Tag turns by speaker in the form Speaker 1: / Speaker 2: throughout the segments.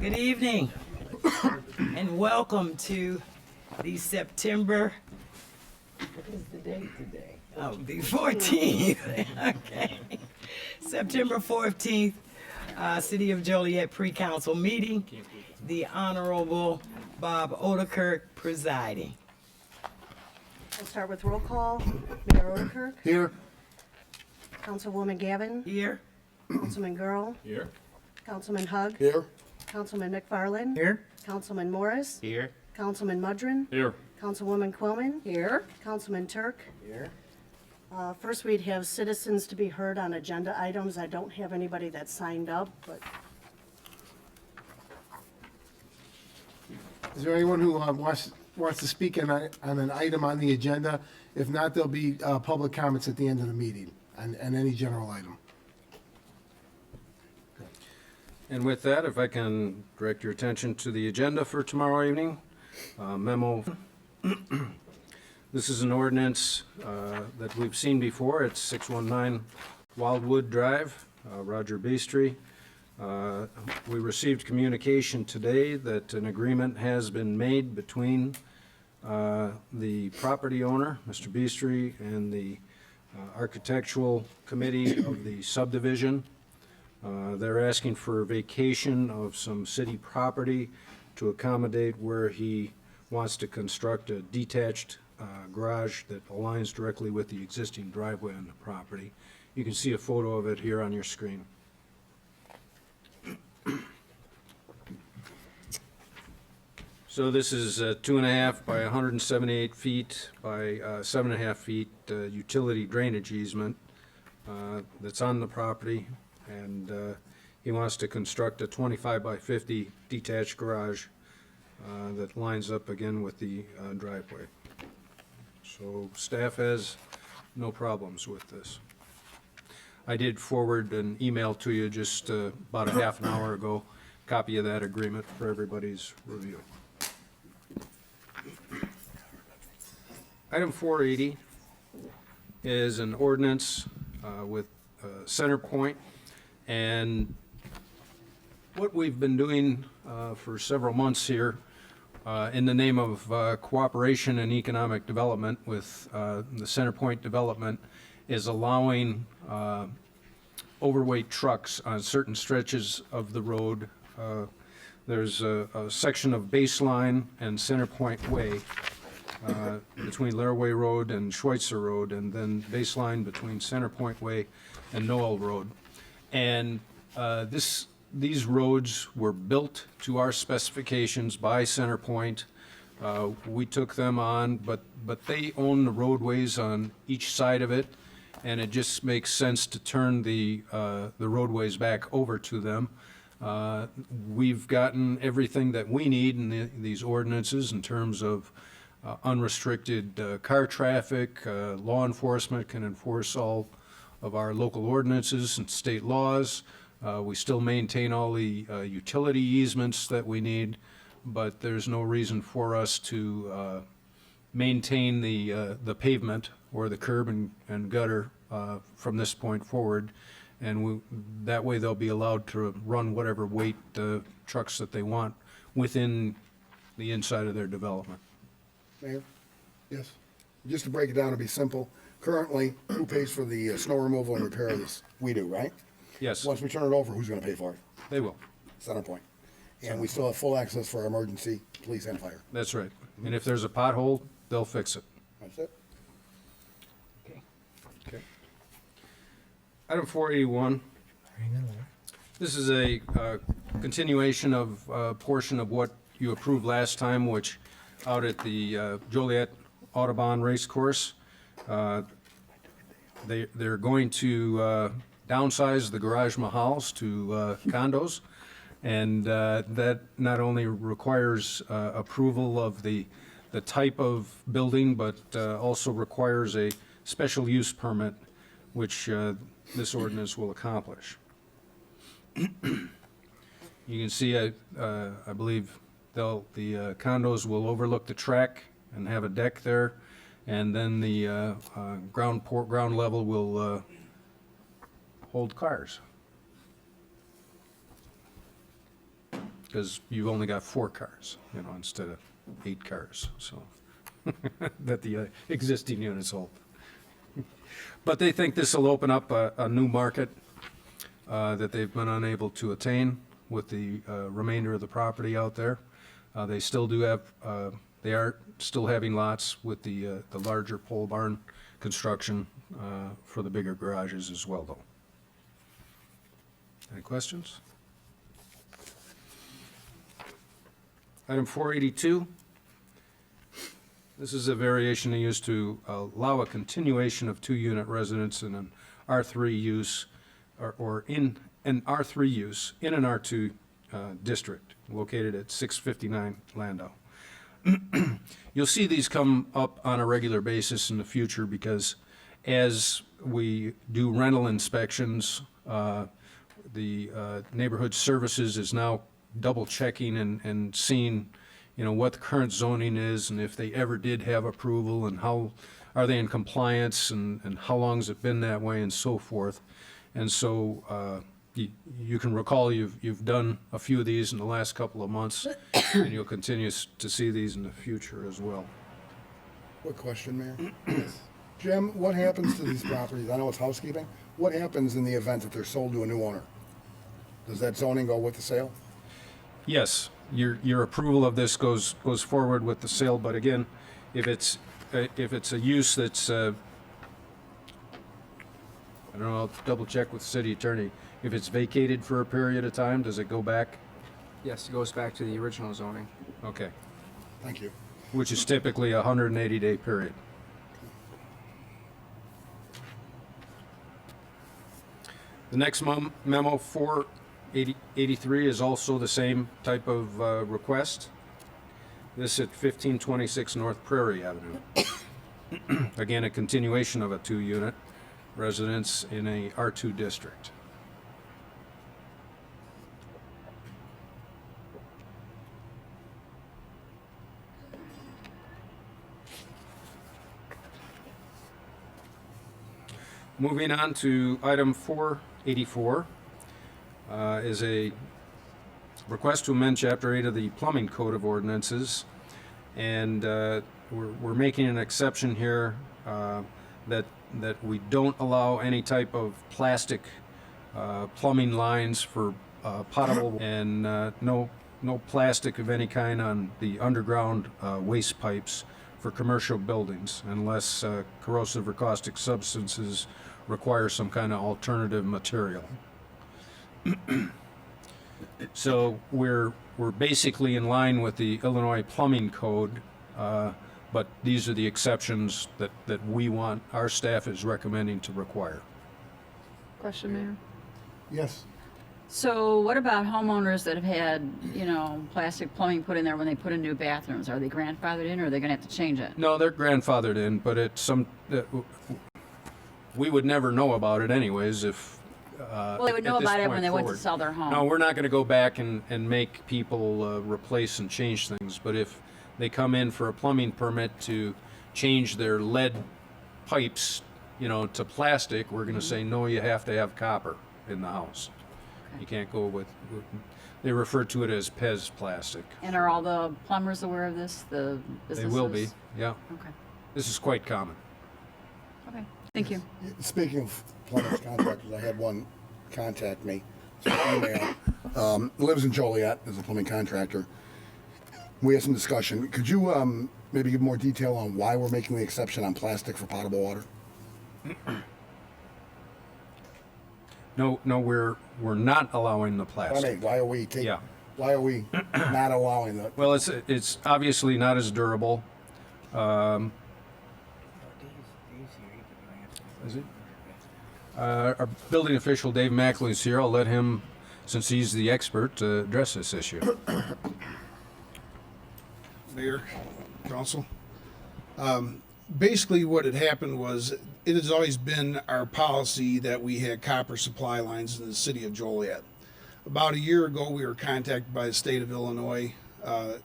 Speaker 1: Good evening and welcome to the September, what is the date today? Oh, the 14th. Okay. September 14th, City of Joliet Pre-Council meeting. The Honorable Bob Odekirk presiding.
Speaker 2: We'll start with roll call. Mayor Odekirk.
Speaker 3: Here.
Speaker 2: Councilwoman Gavin.
Speaker 1: Here.
Speaker 2: Councilman Girl.
Speaker 4: Here.
Speaker 2: Councilman Hug.
Speaker 3: Here.
Speaker 2: Councilman McFarland.
Speaker 1: Here.
Speaker 2: Councilman Morris.
Speaker 4: Here.
Speaker 2: Councilman Mudrin.
Speaker 4: Here.
Speaker 2: Councilwoman Quillman. Here. Councilman Turk.
Speaker 1: Here.
Speaker 2: First, we'd have citizens to be heard on agenda items. I don't have anybody that signed up, but
Speaker 3: Is there anyone who wants to speak on an item on the agenda? If not, there'll be public comments at the end of the meeting on any general item.
Speaker 4: And with that, if I can direct your attention to the agenda for tomorrow evening, memo. This is an ordinance that we've seen before. It's 619 Wildwood Drive, Roger Beastry. We received communication today that an agreement has been made between the property owner, Mr. Beastry, and the architectural committee of the subdivision. They're asking for a vacation of some city property to accommodate where he wants to construct a detached garage that aligns directly with the existing driveway on the property. You can see a photo of it here on your screen. So this is 2.5 by 178 feet by 7.5 feet utility drainage easement that's on the property, and he wants to construct a 25 by 50 detached garage that lines up again with the driveway. So staff has no problems with this. I did forward an email to you just about a half an hour ago, copy of that agreement for everybody's review. Item 480 is an ordinance with Center Point, and what we've been doing for several months here in the name of cooperation and economic development with the Center Point development is allowing overweight trucks on certain stretches of the road. There's a section of Baseline and Center Point Way between Laraway Road and Schweitzer Road, and then Baseline between Center Point Way and Noel Road. And these roads were built to our specifications by Center Point. We took them on, but they own the roadways on each side of it, and it just makes sense to turn the roadways back over to them. We've gotten everything that we need in these ordinances in terms of unrestricted car traffic. Law enforcement can enforce all of our local ordinances and state laws. We still maintain all the utility easements that we need, but there's no reason for us to maintain the pavement or the curb and gutter from this point forward. And that way they'll be allowed to run whatever weight trucks that they want within the inside of their development.
Speaker 5: Mayor? Yes. Just to break it down, to be simple, currently, who pays for the snow removal and repair of this? We do, right?
Speaker 4: Yes,
Speaker 5: Once we turn it over, who's gonna pay for it?
Speaker 4: they will.
Speaker 5: Center Point. And we still have full access for our emergency, police and fire.
Speaker 4: That's right. And if there's a pothole, they'll fix it.
Speaker 5: That's it?
Speaker 1: Okay.
Speaker 4: Okay. Item 481. This is a continuation of a portion of what you approved last time, which out at the Joliet Audubon Race Course. They're going to downsize the garage mahals to condos, and that not only requires approval of the type of building, but also requires a special use permit, which this ordinance will accomplish. You can see, I believe, the condos will overlook the track and have a deck there, and then the ground level will hold cars. because you've only got 4 cars, instead of 8 cars, so, that the existing units hold. But they think this will open up a new market that they've been unable to attain with the remainder of the property out there. They still do have, they are still having lots with the larger pole barn construction for the bigger garages as well, though. Any questions? Item 482. This is a variation they use to allow a continuation of 2-unit residence in an R3 use, or in an R3 use in an R2 district located at 659 Landau. You'll see these come up on a regular basis in the future because as we do rental inspections, the neighborhood services is now double checking and seeing, what the current zoning is and if they ever did have approval and how are they in compliance and how long has it been that way and so forth. And so you can recall you've done a few of these in the last couple of months and you'll continue to see these in the future as well.
Speaker 5: Quick question, Mayor. Jim, what happens to these properties? I know it's housekeeping. What happens in the event that they're sold to a new owner? Does that zoning go with the sale?
Speaker 4: Yes, your approval of this goes forward with the sale, but again, if it's a use that's, I don't know, I'll double check with the city attorney. If it's vacated for a period of time, does it go back?
Speaker 6: Yes, it goes back to the original zoning.
Speaker 4: Okay,
Speaker 5: Thank you.
Speaker 4: which is typically a 180-day period. The next memo 483 is also the same type of request. This at 1526 North Prairie Avenue. Again, a continuation of a 2-unit residence in a R2 district. Moving on to item 484 is a request to amend Chapter 8 of the Plumbing Code of Ordinances. And we're making an exception here that we don't allow any type of plastic plumbing lines for potable and no plastic of any kind on the underground waste pipes for commercial buildings unless corrosive or caustic substances require some kind of alternative material. So we're basically in line with the Illinois Plumbing Code, but these are the exceptions that we want, our staff is recommending to require.
Speaker 7: Question, Mayor.
Speaker 3: Yes.
Speaker 7: So what about homeowners that have had, plastic plumbing put in there when they put in new bathrooms? Are they grandfathered in or are they gonna have to change it?
Speaker 4: No, they're grandfathered in, but we would never know about it anyways if.
Speaker 7: Well, they would know about it when they went to sell their home.
Speaker 4: No, we're not gonna go back and make people replace and change things, but if they come in for a plumbing permit to change their lead pipes, to plastic, we're gonna say, no, you have to have copper in the house. You can't go with, they refer to it as PEZ plastic.
Speaker 7: And are all the plumbers aware of this, the
Speaker 4: They
Speaker 7: businesses?
Speaker 4: will be, yeah.
Speaker 7: Okay,
Speaker 4: This is quite common.
Speaker 7: okay, thank you.
Speaker 5: Speaking of plumbers contractors, I had one contact me, email, lives in Joliet, is a plumbing contractor. We had some discussion. Could you maybe give more detail on why we're making the exception on plastic for potable water?
Speaker 4: No, we're not allowing the
Speaker 5: I
Speaker 4: plastic.
Speaker 5: mean, why are we taking?
Speaker 4: Yeah.
Speaker 5: Why are we not allowing the?
Speaker 4: Well, it's obviously not as durable. Is it? Our building official, Dave Mackley, is here. I'll let him, since he's the expert, address this issue.
Speaker 8: Mayor, council. Basically, what had happened was, it has always been our policy that we had copper supply lines in the city of Joliet. About a year ago, we were contacted by the state of Illinois,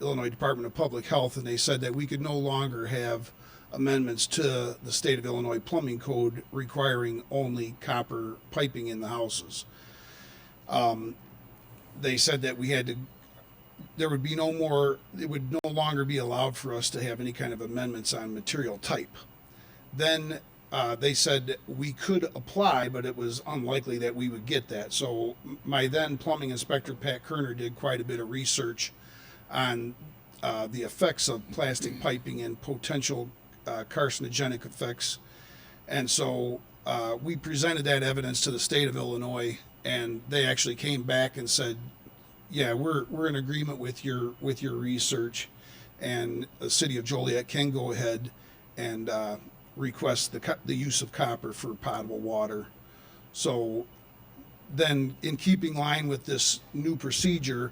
Speaker 8: Illinois Department of Public Health, and they said that we could no longer have amendments to the state of Illinois plumbing code requiring only copper piping in the houses. They said that we had to there would be no more, it would no longer be allowed for us to have any kind of amendments on material type. Then they said we could apply, but it was unlikely that we would get that. So my then plumbing inspector, Pat Kerner, did quite a bit of research on the effects of plastic piping and potential carcinogenic effects. And so we presented that evidence to the state of Illinois, and they actually came back and said, yeah, we're in agreement with your research, and the city of Joliet can go ahead and request the use of copper for potable water. So then, in keeping line with this new procedure,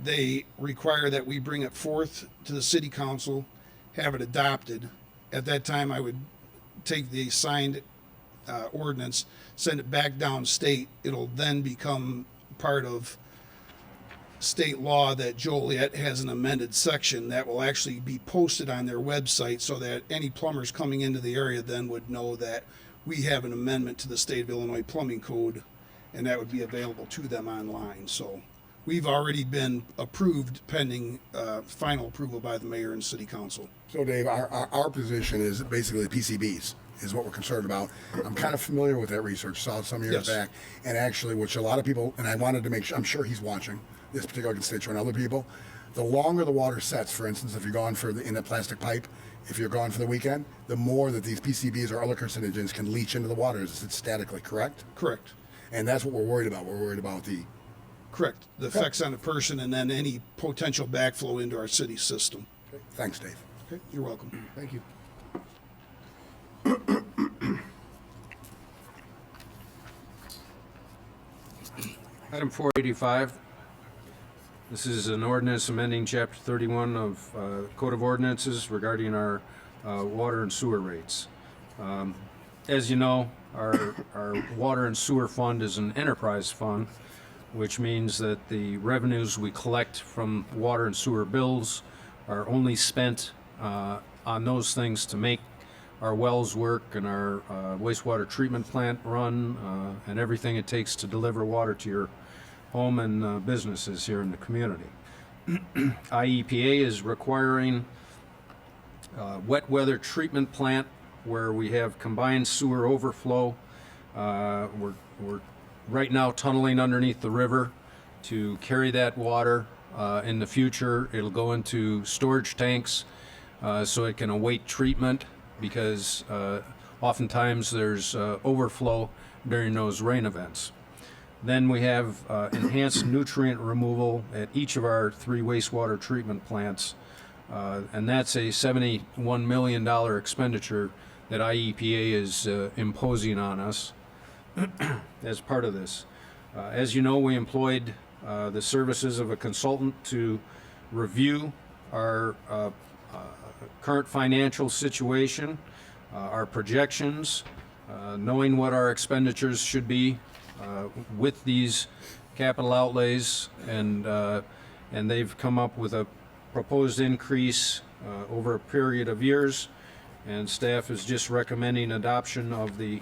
Speaker 8: they require that we bring it forth to the city council, have it adopted. At that time, I would take the signed ordinance, send it back downstate. It'll then become part of state law that Joliet has an amended section that will actually be posted on their website, so that any plumbers coming into the area then would know that we have an amendment to the state of Illinois plumbing code, and that would be available to them online. So we've already been approved pending final approval by the mayor and city council.
Speaker 5: So Dave, our position is basically PCBs is what we're concerned about. I'm kind of familiar with that research, saw it some years
Speaker 8: Yes.
Speaker 5: back, and actually, which a lot of people, and I wanted to make sure, I'm sure he's watching, this particular constituent, other people, the longer the water sets, for instance, if you're gone in a plastic pipe, if you're gone for the weekend, the more that these PCBs or other carcinogens can leach into the water as it's statically, correct?
Speaker 8: Correct.
Speaker 5: And that's what we're worried about. We're worried about the,
Speaker 8: Correct. The effects on the person, and then any potential backflow into our city system.
Speaker 5: okay. Thanks, Dave.
Speaker 8: Okay, you're welcome.
Speaker 3: Thank you.
Speaker 4: Item 485. This is an ordinance amending Chapter 31 of Code of Ordinances regarding our water and sewer rates. As you know, our water and sewer fund is an enterprise fund, which means that the revenues we collect from water and sewer bills are only spent on those things to make our wells work and our wastewater treatment plant run, and everything it takes to deliver water to your home and businesses here in the community. IEPA is requiring wet weather treatment plant where we have combined sewer overflow. We're right now tunneling underneath the river to carry that water. In the future, it'll go into storage tanks so it can await treatment, because oftentimes there's overflow during those rain events. Then we have enhanced nutrient removal at each of our 3 wastewater treatment plants, and that's a $71 million expenditure that IEPA is imposing on us as part of this. As you know, we employed the services of a consultant to review our current financial situation, our projections, knowing what our expenditures should be with these capital outlays, and they've come up with a proposed increase over a period of years, and staff is just recommending adoption of the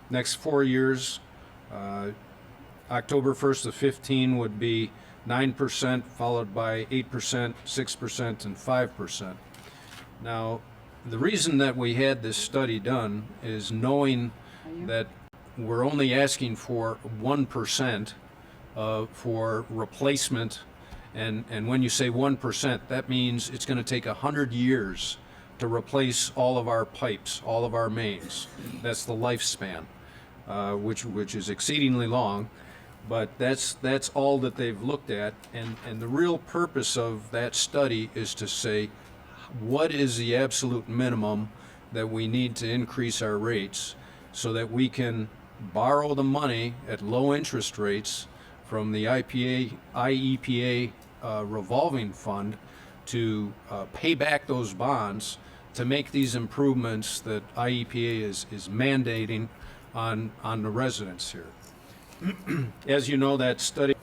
Speaker 4: next 4 years. October 1st of 15 would be 9%, followed by 8%, 6%, and 5%. Now, the reason that we had this study done is knowing that we're only asking for 1% for replacement, and when you say 1%, that means it's going to take 100 years to replace all of our pipes, all of our mains. That's the lifespan, which is exceedingly long, but that's all that they've looked at, and the real purpose of that study is to say, what is the absolute minimum that we need to increase our rates so that we can borrow the money at low interest rates from the IEPA revolving fund to pay back those bonds to make these improvements that IEPA is mandating on the residents here. As you know, that study,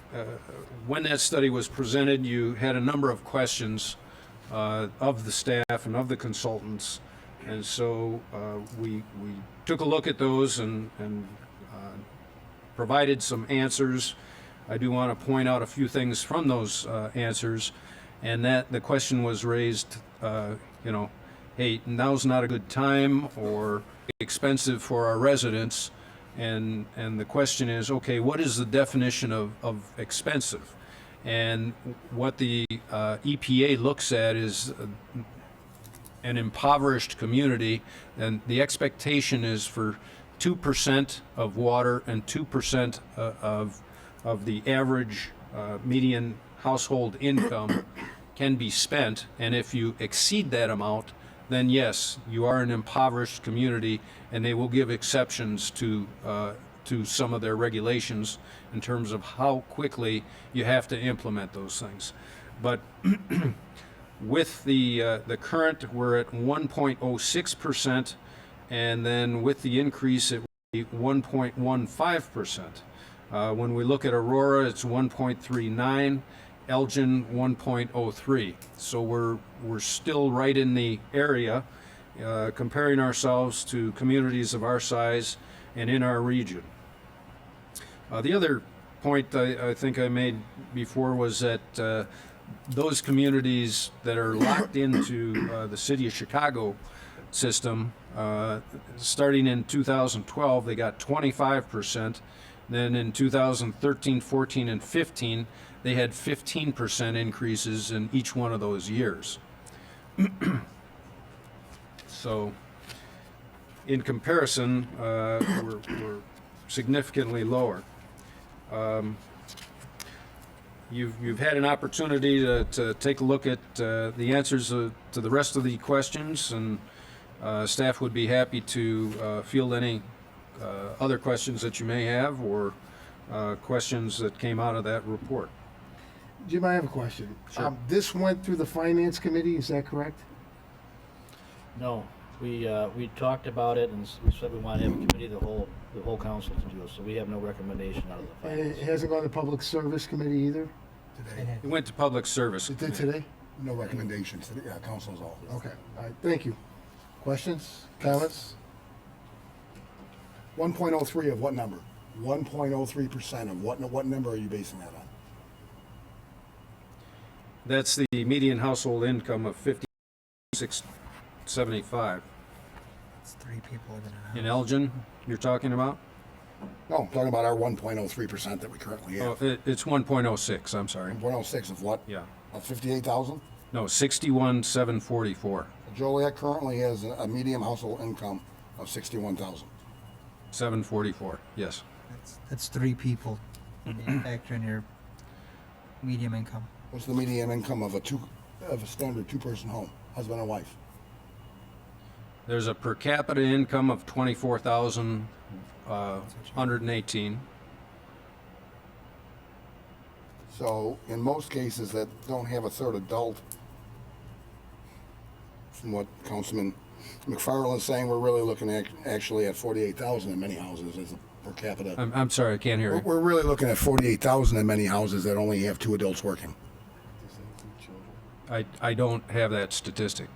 Speaker 4: when that study was presented, you had a number of questions of the staff and of the consultants, and so we took a look at those and provided some answers. I do want to point out a few things from those answers, and that the question was raised, hey, now's not a good time or expensive for our residents, and the question is, okay, what is the definition of expensive? And what the EPA looks at is an impoverished community, and the expectation is for 2% of water and 2% of the average median household income can be spent, and if you exceed that amount, then yes, you are an impoverished community, and they will give exceptions to some of their regulations in terms of how quickly you have to implement those things. But with the current, we're at 1.06%, and then with the increase, it will be 1.15%. When we look at Aurora, it's 1.39, Elgin 1.03. So we're still right in the area, comparing ourselves to communities of our size and in our region. The other point I think I made before was that those communities that are locked into the city of Chicago system, starting in 2012, they got 25%. Then in 2013, 14, and 15, they had 15% increases in each one of those years. So, in comparison, we're significantly lower. You've had an opportunity to take a look at the answers to the rest of the questions, and staff would be happy to field any other questions that you may have, or questions that came out of that report.
Speaker 3: Jim, I have a question.
Speaker 4: Sure.
Speaker 3: This went through the Finance Committee, is that correct?
Speaker 9: No, we talked about it, and we said we want to have a committee, the whole council to do it, so we have no recommendation out of the
Speaker 3: And it
Speaker 9: finance.
Speaker 3: hasn't gone to Public Service Committee either?
Speaker 5: Today,
Speaker 4: It went to public service.
Speaker 3: It did today?
Speaker 5: no recommendations, to the council's all.
Speaker 3: Okay, all right, thank you. Questions, comments?
Speaker 5: 1.03 of what number? 1.03% of what number are you basing that on?
Speaker 4: That's the median household income of $56.75.
Speaker 1: It's 3 people living in a
Speaker 4: In
Speaker 1: house.
Speaker 4: Elgin, you're talking about?
Speaker 5: No, I'm talking about our 1.03% that we currently
Speaker 4: Oh,
Speaker 5: have.
Speaker 4: it's 1.06, I'm sorry.
Speaker 5: 1.06 of what?
Speaker 4: Yeah.
Speaker 5: Of 58,000?
Speaker 4: No, 61,744.
Speaker 5: Joliet currently has a medium household income of 61,000.
Speaker 4: 744, yes.
Speaker 1: That's 3 people when you factor in your medium income.
Speaker 5: What's the median income of a standard two-person home, husband and wife?
Speaker 4: There's a per capita income of 24,118.
Speaker 5: So in most cases that don't have a third adult, from what Councilman McFarland is saying, we're really looking at actually at 48,000 in many houses as a per capita.
Speaker 4: I'm sorry, I can't hear you.
Speaker 5: We're really looking at 48,000 in many houses that only have 2 adults working.
Speaker 4: I don't have that statistic.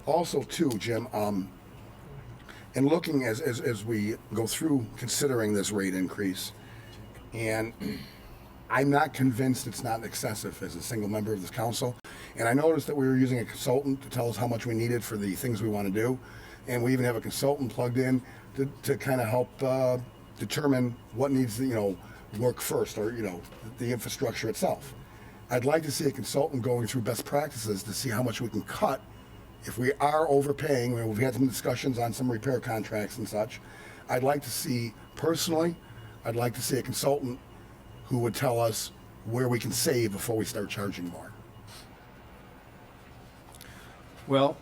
Speaker 5: Also, too, Jim, and looking as we go through considering this rate increase, and I'm not convinced it's not excessive as a single member of this council. And I noticed that we were using a consultant to tell us how much we needed for the things we want to do, and we even have a consultant plugged in to kind of help determine what needs to, work first, or the infrastructure itself. I'd like to see a consultant going through best practices to see how much we can cut if we are overpaying. We've had some discussions on some repair contracts and such. I'd like to see, personally, I'd like to see a consultant who would tell us where we can save before we start charging more.
Speaker 4: Well,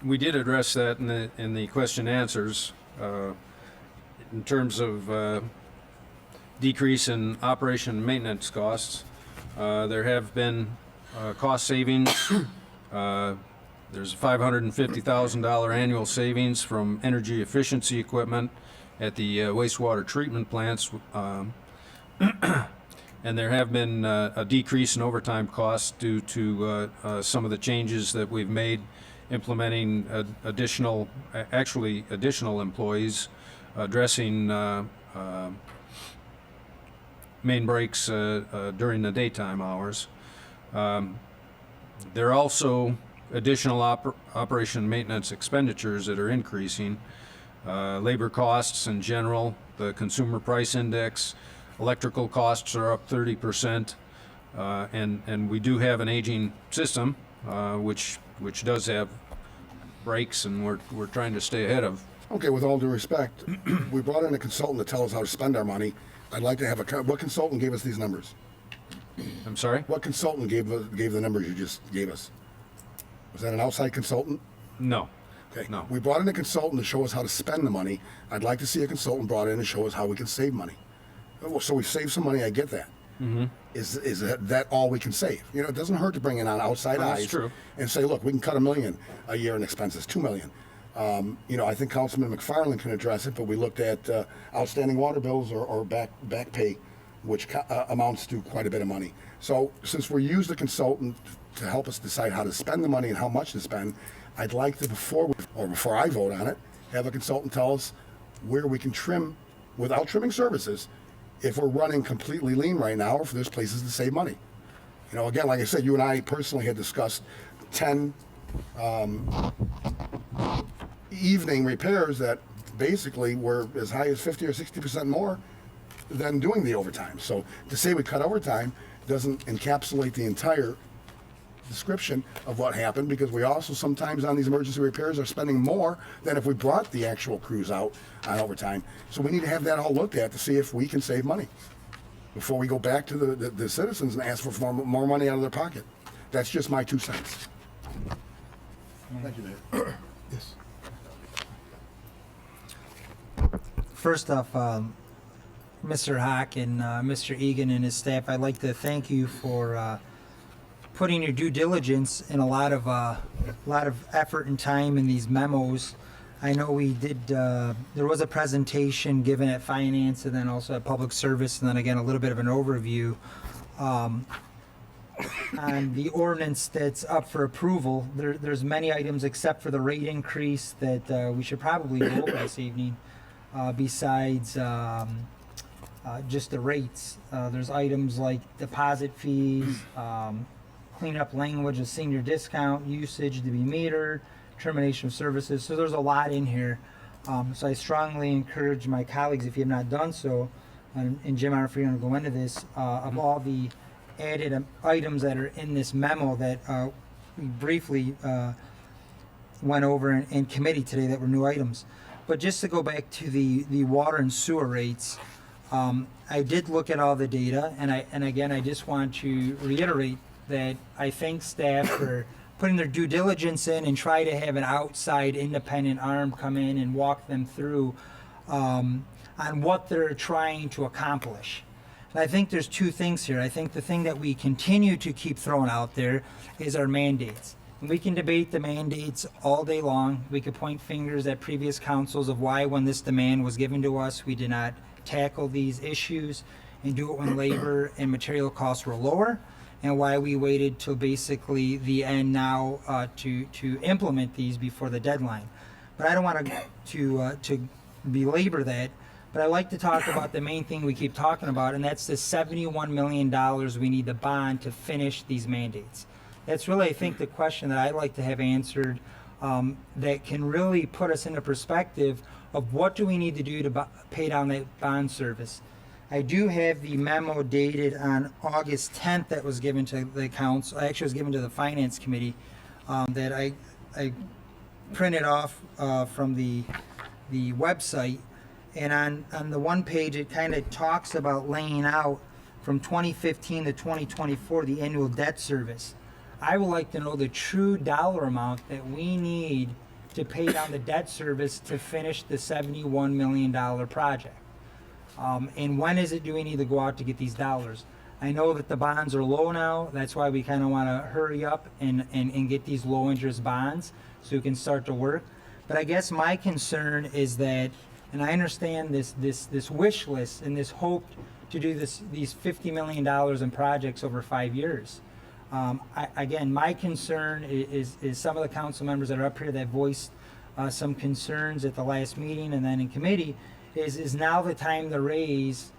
Speaker 4: we did address that in the question answers in terms of decrease in operation and maintenance costs. There have been cost savings. There's a $550,000 annual savings from energy efficiency equipment at the wastewater treatment plants. And there have been a decrease in overtime costs due to some of the changes that we've made implementing additional employees, addressing main breaks during the daytime hours. There are also additional operation and maintenance expenditures that are increasing. Labor costs in general, the consumer price index, electrical costs are up 30%, and we do have an aging system, which does have breaks, and we're trying to stay ahead of.
Speaker 5: Okay, with all due respect, we brought in a consultant to tell us how to spend our money. I'd like to have what consultant gave us these numbers?
Speaker 4: I'm sorry?
Speaker 5: What consultant gave the numbers you just gave us? Was that an outside consultant?
Speaker 4: No.
Speaker 5: Okay.
Speaker 4: No.
Speaker 5: We brought in a consultant to show us how to spend the money. I'd like to see a consultant brought in to show us how we can save money. Well, so we saved some money, I get that.
Speaker 4: Mm-hmm.
Speaker 5: Is that all we can save? You know, it doesn't hurt to bring in on outside
Speaker 4: That's
Speaker 5: eyes
Speaker 4: true.
Speaker 5: and say, look, we can cut $1 million a year in expenses, $2 million. You know, I think Councilman McFarland can address it, but we looked at outstanding water bills or back pay, which amounts to quite a bit of money. So since we used a consultant to help us decide how to spend the money and how much to spend, I'd like to, before I vote on it, have a consultant tell us where we can trim without trimming services if we're running completely lean right now, or if there's places to save money. You know, again, like I said, you and I personally had discussed 10 evening repairs that basically were as high as 50 or 60% more than doing the overtime. So to say we cut overtime doesn't encapsulate the entire description of what happened, because we also sometimes on these emergency repairs are spending more than if we brought the actual crews out on overtime. So we need to have that all looked at to see if we can save money before we go back to the citizens and ask for more money out of their pocket. That's just my 2 cents. Thank you, Dave. Yes.
Speaker 1: First off, Mr. Hawk and Mr. Egan and his staff, I'd like to thank you for putting your due diligence and a lot of effort and time in these memos. I know we did. There was a presentation given at finance, and then also at public service, and then again a little bit of an overview on the ordinance that's up for approval. There's many items except for the rate increase that we should probably vote this evening. Besides just the rates, there's items like deposit fees. Cleanup language, a senior discount, usage to be metered, termination of services. So there's a lot in here. So I strongly encourage my colleagues, if you have not done so, and Jim, I don't know if you're going to go into this, of all the added items that are in this memo that we briefly went over in committee today that were new items. But just to go back to the water and sewer rates, I did look at all the data, and again, I just want to reiterate that I thank staff for putting their due diligence in and try to have an outside independent arm come in and walk them through on what they're trying to accomplish. And I think there's 2 things here. I think the thing that we continue to keep throwing out there is our mandates. And we can debate the mandates all day long. We could point fingers at previous councils of why, when this demand was given to us, we did not tackle these issues and do it when labor and material costs were lower, and why we waited till basically the end now to implement these before the deadline. But I don't want to belabor that. But I'd like to talk about the main thing we keep talking about, and that's the $71 million we need to bond to finish these mandates. That's really, I think, the question that I'd like to have answered that can really put us into perspective of what do we need to do to pay down that bond service. I do have the memo dated on August 10th that was given to the council. Actually, it was given to the finance committee that I printed off from the website. And on the one page, it kind of talks about laying out from 2015 to 2024 the annual debt service. I would like to know the true dollar amount that we need to pay down the debt service to finish the $71 million project. And when do we need to go out to get these dollars? I know that the bonds are low now. That's why we kind of want to hurry up and get these low interest bonds so we can start to work. But I guess my concern is that, and I understand this wish list and this hope to do these $50 million in projects over 5 years. Again, my concern is some of the council members that are up here that voiced some concerns at the last meeting and then in committee is now the time to raise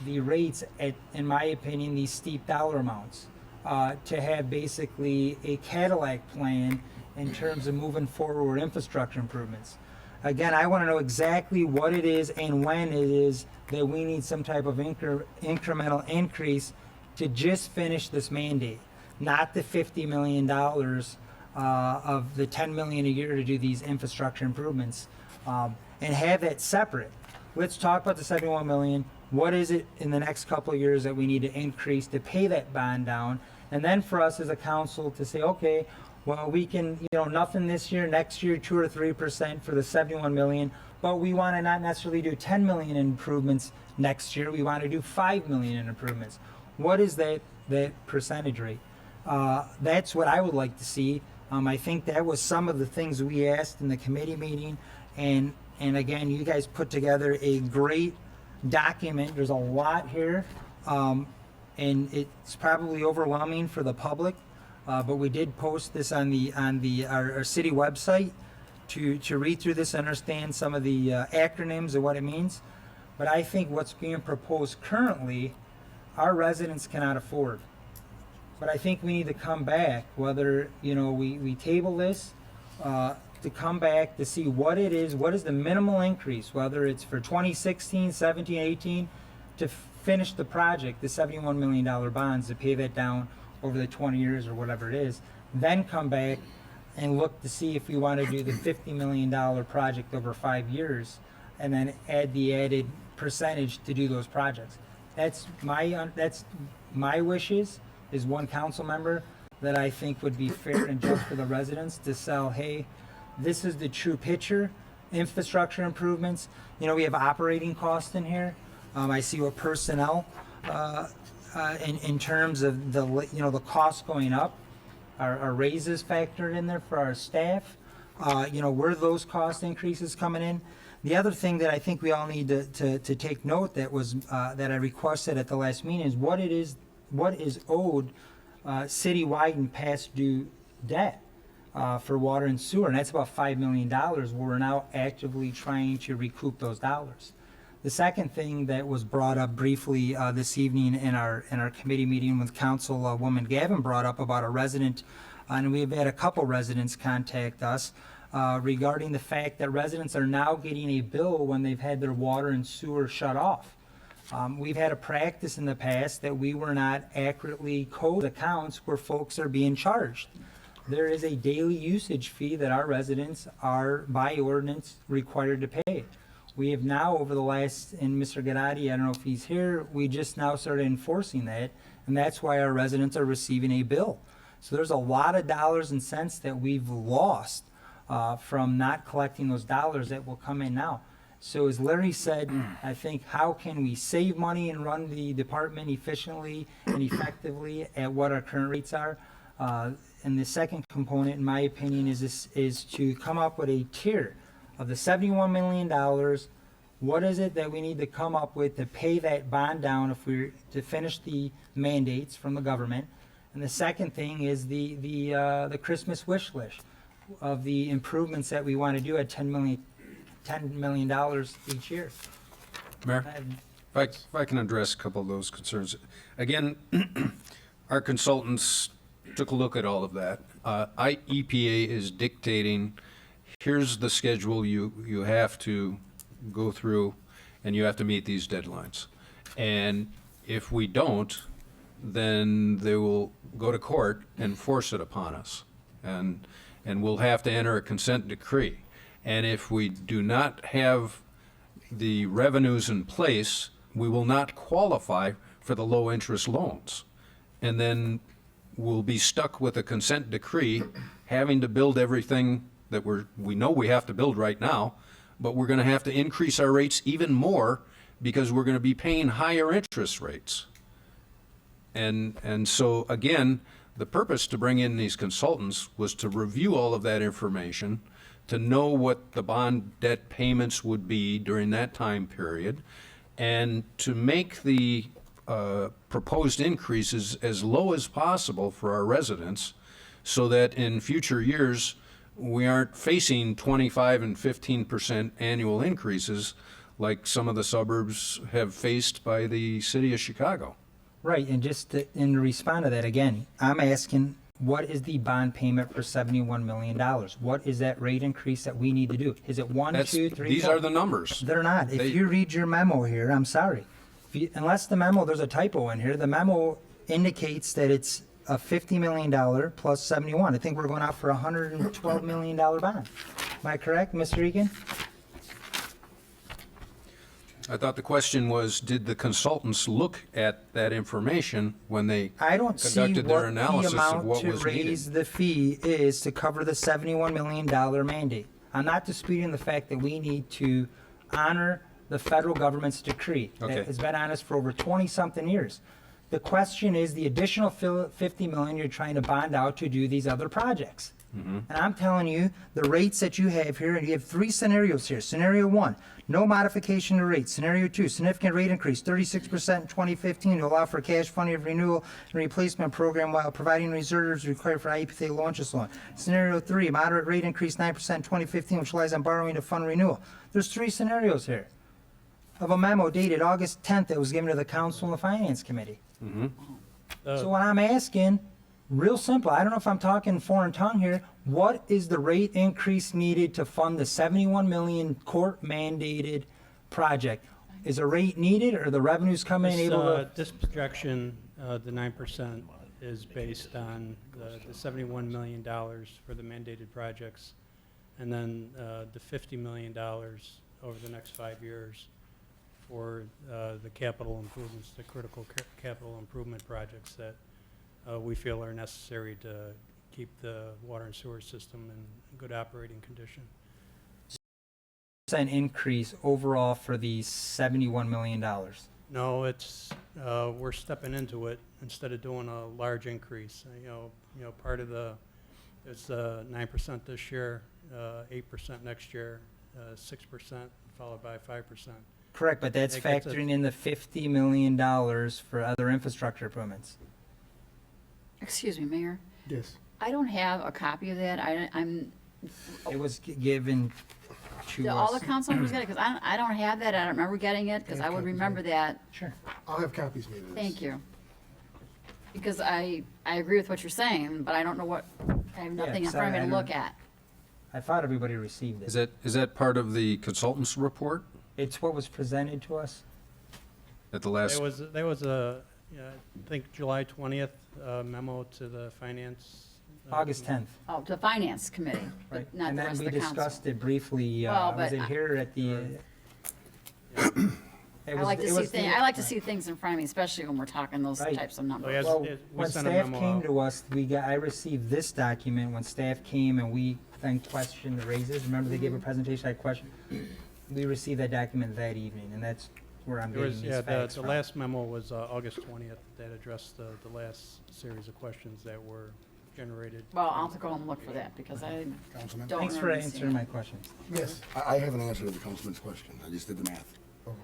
Speaker 1: the rates at, in my opinion, these steep dollar amounts, to have basically a Cadillac plan in terms of moving forward infrastructure improvements. Again, I want to know exactly what it is and when it is that we need some type of incremental increase to just finish this mandate, not the $50 million of the $10 million a year to do these infrastructure improvements, and have it separate. Let's talk about the 71 million. What is it in the next couple of years that we need to increase to pay that bond down? And then for us as a council to say, okay, well, we can, nothing this year, next year, 2 or 3% for the 71 million, but we want to not necessarily do 10 million in improvements next year. We want to do 5 million in improvements. What is that percentage rate? That's what I would like to see. I think that was some of the things we asked in the committee meeting, and again, you guys put together a great document. There's a lot here, and it's probably overwhelming for the public, but we did post this on our city website to read through this, understand some of the acronyms and what it means. But I think what's being proposed currently, our residents cannot afford. But I think we need to come back, whether we table this, to come back to see what it is, what is the minimal increase, whether it's for 2016, 17, 18, to finish the project, the $71 million bonds, to pay that down over the 20 years or whatever it is, then come back and look to see if we want to do the $50 million project over 5 years, and then add the added percentage to do those projects. That's my wishes, is one council member that I think would be fair and just for the residents to sell, hey, this is the true picture, infrastructure improvements. We have operating costs in here. I see what personnel, in terms of the costs going up, our raises factored in there for our staff. Where those cost increases coming in. The other thing that I think we all need to take note that I requested at the last meeting is what is owed citywide and past due debt for water and sewer, and that's about $5 million. We're now actively trying to recoup those dollars. The second thing that was brought up briefly this evening in our committee meeting with Councilwoman Gavin brought up about a resident, and we've had a couple residents contact us regarding the fact that residents are now getting a bill when they've had their water and sewer shut off. We've had a practice in the past that we were not accurately code accounts where folks are being charged. There is a daily usage fee that our residents are, by ordinance, required to pay. We have now, over the last, and Mr. Gennady, I don't know if he's here, we just now started enforcing that, and that's why our residents are receiving a bill. So there's a lot of dollars and cents that we've lost from not collecting those dollars that will come in now. So as Larry said, I think how can we save money and run the department efficiently and effectively at what our current rates are? And the second component, in my opinion, is to come up with a tier of the $71 million. What is it that we need to come up with to pay that bond down if we're to finish the mandates from the government? And the second thing is the Christmas wish list of the improvements that we want to do at $10 million each year.
Speaker 4: Mayor, if I can address a couple of those concerns. Again, our consultants took a look at all of that. EPA is dictating, here's the schedule you have to go through, and you have to meet these deadlines. And if we don't, then they will go to court and force it upon us. And we'll have to enter a consent decree. And if we do not have the revenues in place, we will not qualify for the low interest loans. And then we'll be stuck with a consent decree, having to build everything that we know we have to build right now, but we're going to have to increase our rates even more because we're going to be paying higher interest rates. And so again, the purpose to bring in these consultants was to review all of that information, to know what the bond debt payments would be during that time period, and to make the proposed increases as low as possible for our residents so that in future years we aren't facing 25 and 15% annual increases like some of the suburbs have faced by the city of Chicago.
Speaker 1: Right, and just in respond to that again, I'm asking, what is the bond payment for $71 million? What is that rate increase that we need to do? Is it one,
Speaker 4: That's,
Speaker 1: two, three,
Speaker 4: these
Speaker 1: four?
Speaker 4: are the numbers.
Speaker 1: They're not.
Speaker 4: They-
Speaker 1: If you read your memo here, I'm sorry. Unless the memo, there's a typo in here, the memo indicates that it's a $50 million plus 71. I think we're going out for a $112 million bond. Am I correct, Mr. Egan?
Speaker 4: I thought the question was, did the consultants look at that information when they
Speaker 1: I don't see
Speaker 4: conducted their
Speaker 1: what the
Speaker 4: analysis of
Speaker 1: amount
Speaker 4: what
Speaker 1: to
Speaker 4: was
Speaker 1: raise
Speaker 4: needed?
Speaker 1: the fee is to cover the $71 million mandate. I'm not disputing the fact that we need to honor the federal government's decree
Speaker 4: Okay.
Speaker 1: that has been on us for over 20-something years. The question is the additional $50 million you're trying to bond out to do these other projects. And I'm telling you, the rates that you have here, and you have three scenarios here. Scenario one, no modification to rates. Scenario two, significant rate increase, 36% in 2015 to allow for cash funding of renewal and replacement program while providing reserves required for IEPA launches loan. Scenario three, moderate rate increase, 9% in 2015, which relies on borrowing to fund renewal. There's three scenarios here of a memo dated August 10th that was given to the council and the finance committee. So what I'm asking, real simple, I don't know if I'm talking foreign tongue here, what is the rate increase needed to fund the 71 million court mandated project? Is a rate needed or the revenues coming in
Speaker 10: This,
Speaker 1: able to?
Speaker 10: This projection, the 9%, is based on the $71 million for the mandated projects, and then the $50 million over the next 5 years for the capital improvements, the critical capital improvement projects that we feel are necessary to keep the water and sewer system in good operating condition.
Speaker 1: Percent increase overall for the $71 million.
Speaker 10: No, it's, we're stepping into it instead of doing a large increase. You know, part of the, it's 9% this year, 8% next year, 6% followed by 5%.
Speaker 1: Correct, but that's
Speaker 10: That gets us-
Speaker 1: factoring in the $50 million for other infrastructure improvements.
Speaker 7: Excuse me, Mayor.
Speaker 3: Yes.
Speaker 7: I don't have a copy of that. I'm,
Speaker 1: It was given to
Speaker 7: do all
Speaker 1: us.
Speaker 7: the council members get it? Because I don't have that. I don't remember getting it, because
Speaker 3: Yeah,
Speaker 7: I would
Speaker 3: copies,
Speaker 7: remember that.
Speaker 1: Sure.
Speaker 3: I'll have copies made of this.
Speaker 7: Thank you. Because I agree with what you're saying, but I don't know what, I have nothing in front of me to
Speaker 1: sorry, I
Speaker 7: look at.
Speaker 1: I thought everybody received
Speaker 4: Is
Speaker 1: it.
Speaker 4: that part of the consultant's report
Speaker 1: It's what was presented to us.
Speaker 4: at the last?
Speaker 10: There was a, yeah, I think July 20th memo to the finance.
Speaker 1: August 10th,
Speaker 7: Oh, to the finance committee,
Speaker 1: right?
Speaker 7: but not
Speaker 1: And
Speaker 7: the
Speaker 1: then
Speaker 7: rest
Speaker 1: we
Speaker 7: of the council.
Speaker 1: discussed it briefly,
Speaker 7: Well,
Speaker 1: was
Speaker 7: but
Speaker 1: it
Speaker 7: I-
Speaker 1: here at the?
Speaker 7: I like to see things in front of me, especially when we're talking those
Speaker 1: Right.
Speaker 7: types of
Speaker 10: Oh,
Speaker 7: numbers.
Speaker 10: yes,
Speaker 1: Well,
Speaker 10: we
Speaker 1: when
Speaker 10: sent a
Speaker 1: staff
Speaker 10: memo
Speaker 1: came
Speaker 10: out.
Speaker 1: to us, I received this document when staff came and we then questioned the raises. Remember they gave a presentation, I questioned. We received that document that evening, and that's where I'm
Speaker 10: There
Speaker 1: getting
Speaker 10: was,
Speaker 1: these
Speaker 10: yeah,
Speaker 1: facts
Speaker 10: the
Speaker 1: from.
Speaker 10: last memo was August 20th that addressed the last series of questions that were generated.
Speaker 7: Well, I'll have to go home and look for that, because I
Speaker 5: Councilman?
Speaker 7: don't
Speaker 1: Thanks for
Speaker 7: remember seeing
Speaker 1: answering
Speaker 7: it.
Speaker 1: my questions.
Speaker 3: Yes.
Speaker 5: I have an answer to the councilman's question. I just did the math.
Speaker 3: Okay.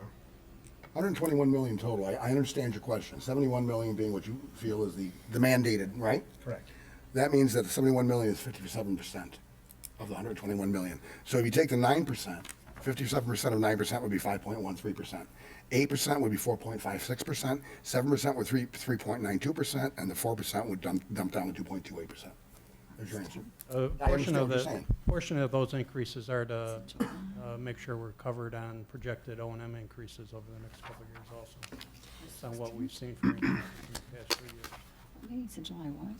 Speaker 5: 121 million total. I understand your question. 71 million being what you feel is the mandated, right?
Speaker 1: Correct.
Speaker 5: That means that the 71 million is 57% of the 121 million. So if you take the 9%, 57% of 9% would be 5.13%. 8% would be 4.56%, 7% would 3.92%, and the 4% would dump down to 2.28%. There's your answer.
Speaker 10: A
Speaker 5: I understand what you're saying.
Speaker 10: portion of those increases are to make sure we're covered on projected O&M increases over the next couple of years also. Based on what we've seen for increases in the past 3 years.
Speaker 7: Meeting said July what?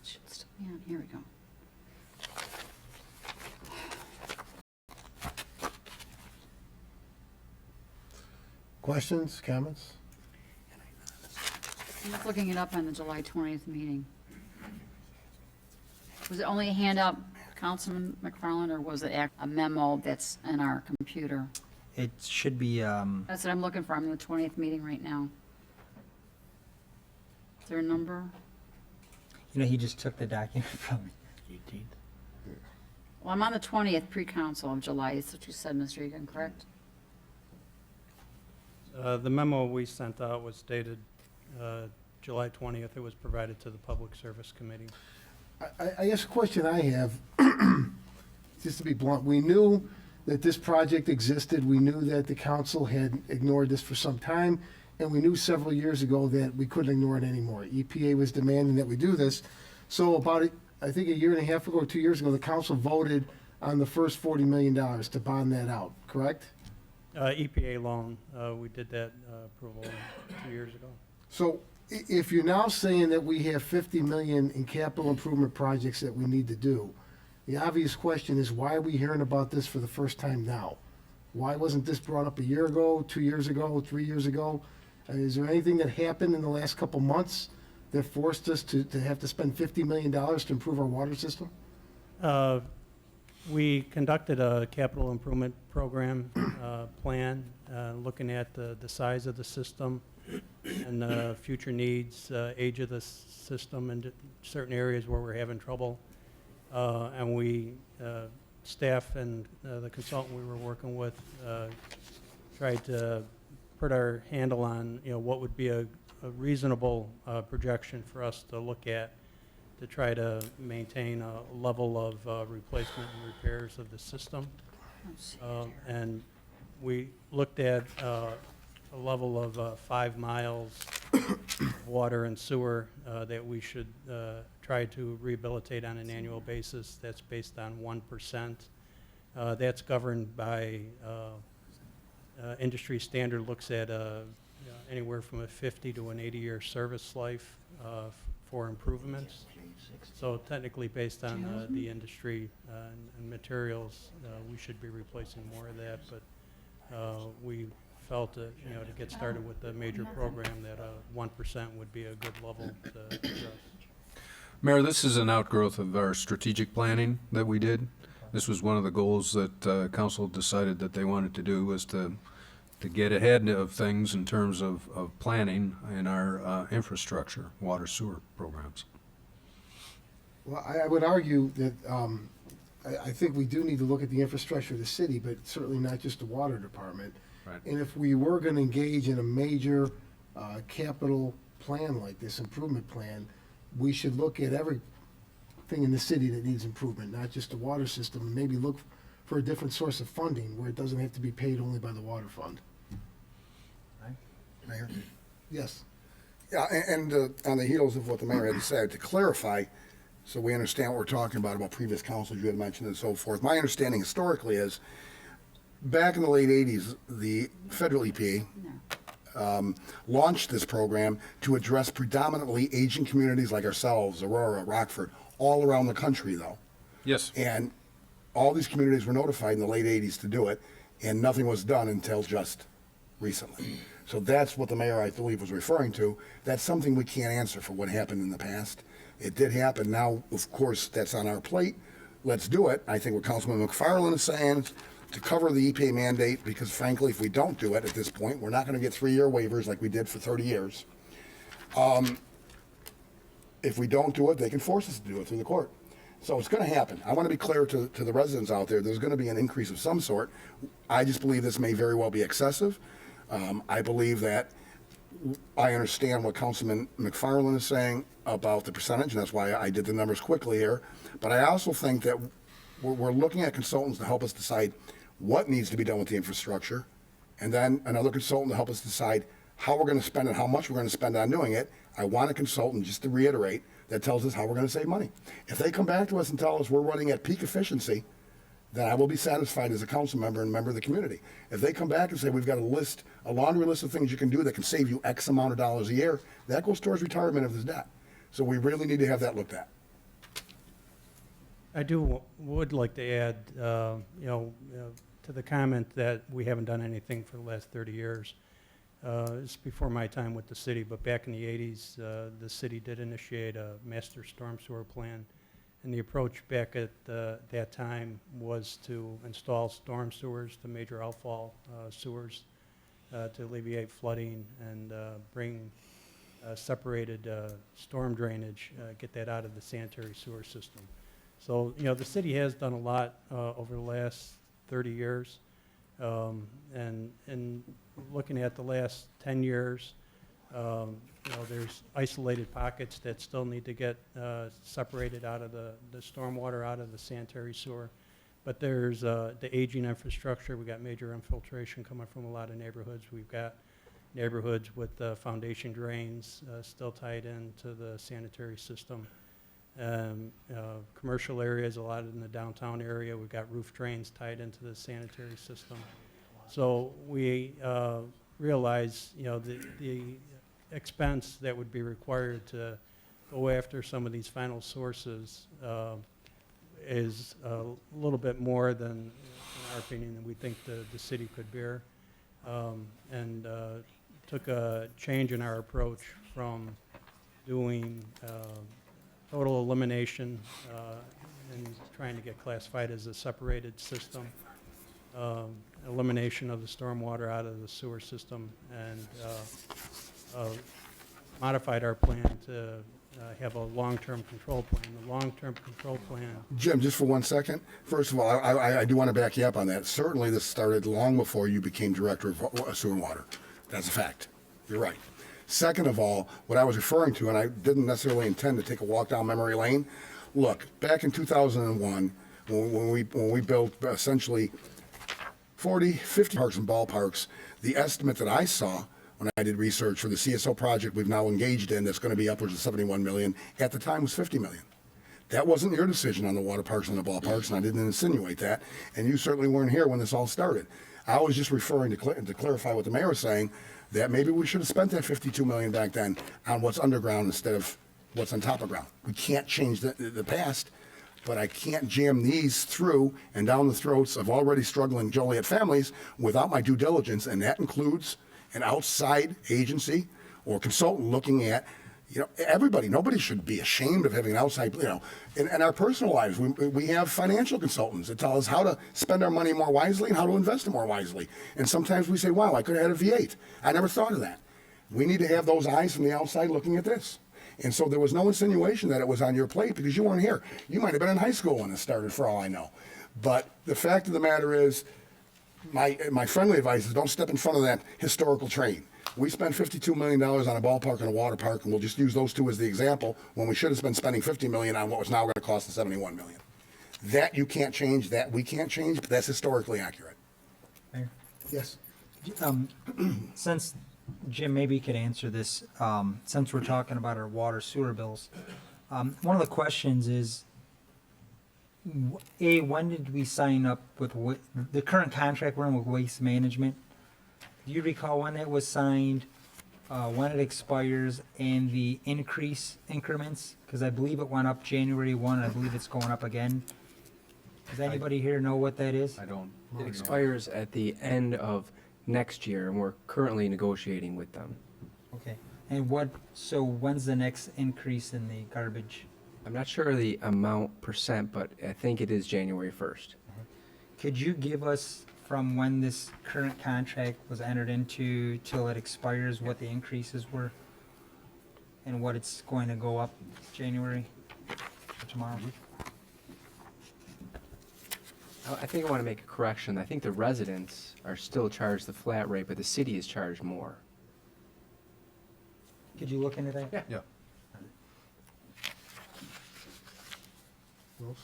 Speaker 7: Should still be on, here we go.
Speaker 3: Questions, comments?
Speaker 7: I'm just looking it up on the July 20th meeting. Was it only a handout, Councilman McFarland, or was it a memo that's in our computer?
Speaker 1: It should be,
Speaker 7: That's what I'm looking for. I'm in the 20th meeting right now. Is there a number?
Speaker 1: he just took the document from me.
Speaker 9: 18th.
Speaker 7: Well, I'm on the 20th pre-council of July. That's what you said, Mr. Egan, correct?
Speaker 10: The memo we sent out was dated July 20th. It was provided to the Public Service Committee.
Speaker 3: I guess a question I have, just to be blunt, we knew that this project existed. We knew that the council had ignored this for some time, and we knew several years ago that we couldn't ignore it anymore. EPA was demanding that we do this. So about, I think a year and a half ago, 2 years ago, the council voted on the first $40 million to bond that out, correct?
Speaker 10: EPA loan, we did that approval 2 years ago.
Speaker 3: So if you're now saying that we have 50 million in capital improvement projects that we need to do, the obvious question is, why are we hearing about this for the first time now? Why wasn't this brought up a year ago, 2 years ago, 3 years ago? Is there anything that happened in the last couple months that forced us to have to spend $50 million to improve our water system?
Speaker 10: We conducted a capital improvement program plan, looking at the size of the system and the future needs, age of the system, and certain areas where we're having trouble. And we, staff and the consultant we were working with, tried to put our handle on, what would be a reasonable projection for us to look at to try to maintain a level of replacement and repairs of the system. And we looked at a level of 5 miles of water and sewer that we should try to rehabilitate on an annual basis. That's based on 1%. That's governed by industry standard, looks at anywhere from a 50 to an 80-year service life for improvements. So technically, based on the industry and materials, we should be replacing more of that. But we felt that, to get started with the major program, that 1% would be a good level to address.
Speaker 4: Mayor, this is an outgrowth of our strategic planning that we did. This was one of the goals that council decided that they wanted to do, was to get ahead of things in terms of planning in our infrastructure, water sewer programs.
Speaker 3: Well, I would argue that I think we do need to look at the infrastructure of the city, but certainly not just the water department.
Speaker 4: Right.
Speaker 3: And if we were going to engage in a major capital plan like this, improvement plan, we should look at everything in the city that needs improvement, not just the water system, and maybe look for a different source of funding where it doesn't have to be paid only by the water fund.
Speaker 5: Mayor?
Speaker 3: Yes.
Speaker 5: Yeah, and on the heels of what the mayor had to say, to clarify, so we understand what we're talking about previous councils you had mentioned and so forth. My understanding historically is, back in the late 80s, the federal EPA launched this program to address predominantly aging communities like ourselves, Aurora, Rockford, all around the country, though.
Speaker 4: Yes.
Speaker 5: And all these communities were notified in the late 80s to do it, and nothing was done until just recently. So that's what the mayor, I believe, was referring to. That's something we can't answer for what happened in the past. It did happen. Now, of course, that's on our plate. Let's do it. I think what Councilman McFarland is saying, to cover the EPA mandate, because frankly, if we don't do it at this point, we're not going to get 3-year waivers like we did for 30 years. If we don't do it, they can force us to do it through the court. So it's going to happen. I want to be clear to the residents out there, there's going to be an increase of some sort. I just believe this may very well be excessive. I believe that I understand what Councilman McFarland is saying about the percentage, and that's why I did the numbers quickly here. But I also think that we're looking at consultants to help us decide what needs to be done with the infrastructure, and then another consultant to help us decide how we're going to spend it, how much we're going to spend on doing it. I want a consultant, just to reiterate, that tells us how we're going to save money. If they come back to us and tell us we're running at peak efficiency, then I will be satisfied as a council member and member of the community. If they come back and say we've got a laundry list of things you can do that can save you X amount of dollars a year, that goes towards retirement of this debt. So we really need to have that looked at.
Speaker 10: I would like to add, to the comment that we haven't done anything for the last 30 years. It's before my time with the city, but back in the 80s, the city did initiate a master storm sewer plan. And the approach back at that time was to install storm sewers, the major outfall sewers, to alleviate flooding and bring separated storm drainage, get that out of the sanitary sewer system. So, the city has done a lot over the last 30 years. And looking at the last 10 years, there's isolated pockets that still need to get separated out of the stormwater, out of the sanitary sewer. But there's the aging infrastructure. We got major infiltration coming from a lot of neighborhoods. We've got neighborhoods with foundation drains still tied into the sanitary system. Commercial areas, a lot in the downtown area, we've got roof drains tied into the sanitary system. So we realize, the expense that would be required to go after some of these final sources is a little bit more than, in our opinion, than we think the city could bear. And took a change in our approach from doing total elimination and trying to get classified as a separated system, elimination of the stormwater out of the sewer system, and modified our plan to have a long-term control plan. The long-term control plan.
Speaker 5: Jim, just for 1 second. First of all, I do want to back you up on that. Certainly, this started long before you became director of sewer and water. That's a fact. You're right. Second of all, what I was referring to, and I didn't necessarily intend to take a walk down memory lane. Look, back in 2001, when we built essentially 40, 50 parks and ballparks, the estimate that I saw when I did research for the CSO project we've now engaged in that's going to be upwards of 71 million, at the time was 50 million. That wasn't your decision on the water parks and the ballparks, and I didn't insinuate that, and you certainly weren't here when this all started. I was just referring to clarify what the mayor was saying, that maybe we should have spent that 52 million back then on what's underground instead of what's on top of ground. We can't change the past, but I can't jam these through and down the throats of already struggling Joliet families without my due diligence, and that includes an outside agency or consultant looking at, everybody. Nobody should be ashamed of having an outside, in our personal lives. We have financial consultants that tell us how to spend our money more wisely and how to invest it more wisely. And sometimes we say, wow, I could have had a V8. I never thought of that. We need to have those eyes from the outside looking at this. And so there was no insinuation that it was on your plate because you weren't here. You might have been in high school when it started, for all I know. But the fact of the matter is, my friendly advice is don't step in front of that historical train. We spent $52 million on a ballpark and a water park, and we'll just use those two as the example when we should have been spending $50 million on what was now going to cost us $71 million. That you can't change, that we can't change, but that's historically accurate.
Speaker 1: Mayor?
Speaker 3: Yes.
Speaker 1: Since, Jim, maybe you could answer this, since we're talking about our water sewer bills. One of the questions is, when did we sign up with the current contract we're in with Waste Management? Do you recall when it was signed, when it expires, and the increments? Because I believe it went up January 1, and I believe it's going up again. Does anybody here know what that is?
Speaker 6: I don't. It expires at the end of next year, and we're currently negotiating with them.
Speaker 1: Okay. And so when's the next increase in the garbage?
Speaker 6: I'm not sure the amount percent, but I think it is January 1st.
Speaker 1: Could you give us, from when this current contract was entered into till it expires, what the increases were? And what it's going to go up January or tomorrow?
Speaker 6: I think I want to make a correction. I think the residents are still charged the flat rate, but the city is charged more.
Speaker 1: Could you look into that?
Speaker 6: Yeah.
Speaker 4: Yeah.
Speaker 3: Rose?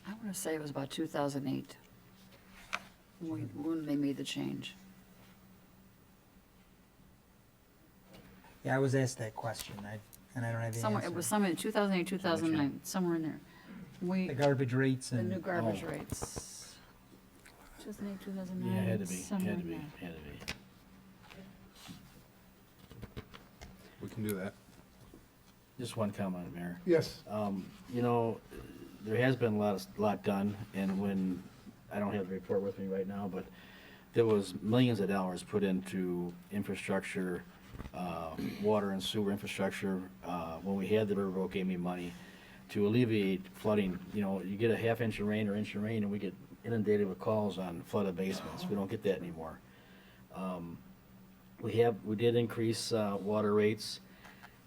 Speaker 7: I want to say it was about 2008 when they made the change.
Speaker 1: Yeah, I was asked that question, and I don't have the
Speaker 7: Somewhere, it
Speaker 1: answer.
Speaker 7: was somewhere in 2008, 2009, somewhere in there.
Speaker 1: The garbage rates
Speaker 7: The
Speaker 1: and.
Speaker 7: new garbage rates. 2008, 2009.
Speaker 9: Yeah, had to be,
Speaker 7: somewhere
Speaker 9: had to
Speaker 7: in
Speaker 9: be,
Speaker 7: there.
Speaker 9: had to be.
Speaker 4: We can do that.
Speaker 9: Just one comment, Mayor.
Speaker 3: Yes.
Speaker 9: There has been a lot done, and when, I don't have the report with me right now, but there was millions of dollars put into infrastructure, water and sewer infrastructure, when we had the Riverboat gave me money to alleviate flooding. You get a half-inch of rain or inch of rain, and we get inundated with calls on flooded basements. We don't get that anymore. We did increase water rates.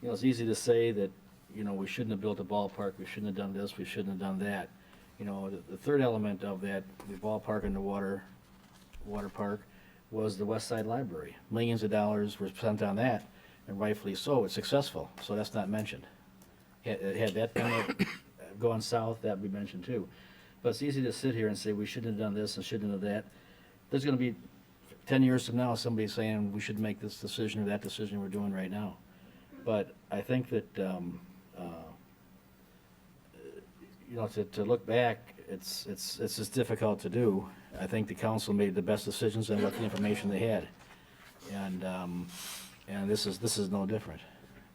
Speaker 9: It's easy to say that, we shouldn't have built a ballpark, we shouldn't have done this, we shouldn't have done that. The third element of that, the ballpark and the water park, was the West Side Library. Millions of dollars were spent on that, and rightfully so, it's successful, so that's not mentioned. Had that kind of gone south, that'd be mentioned too. But it's easy to sit here and say, we shouldn't have done this and shouldn't have that. There's gonna be, 10 years from now, somebody saying, we should make this decision or that decision we're doing right now. But I think that, you know, to look back, it's just difficult to do. I think the council made the best decisions on what the information they had. And this is no different.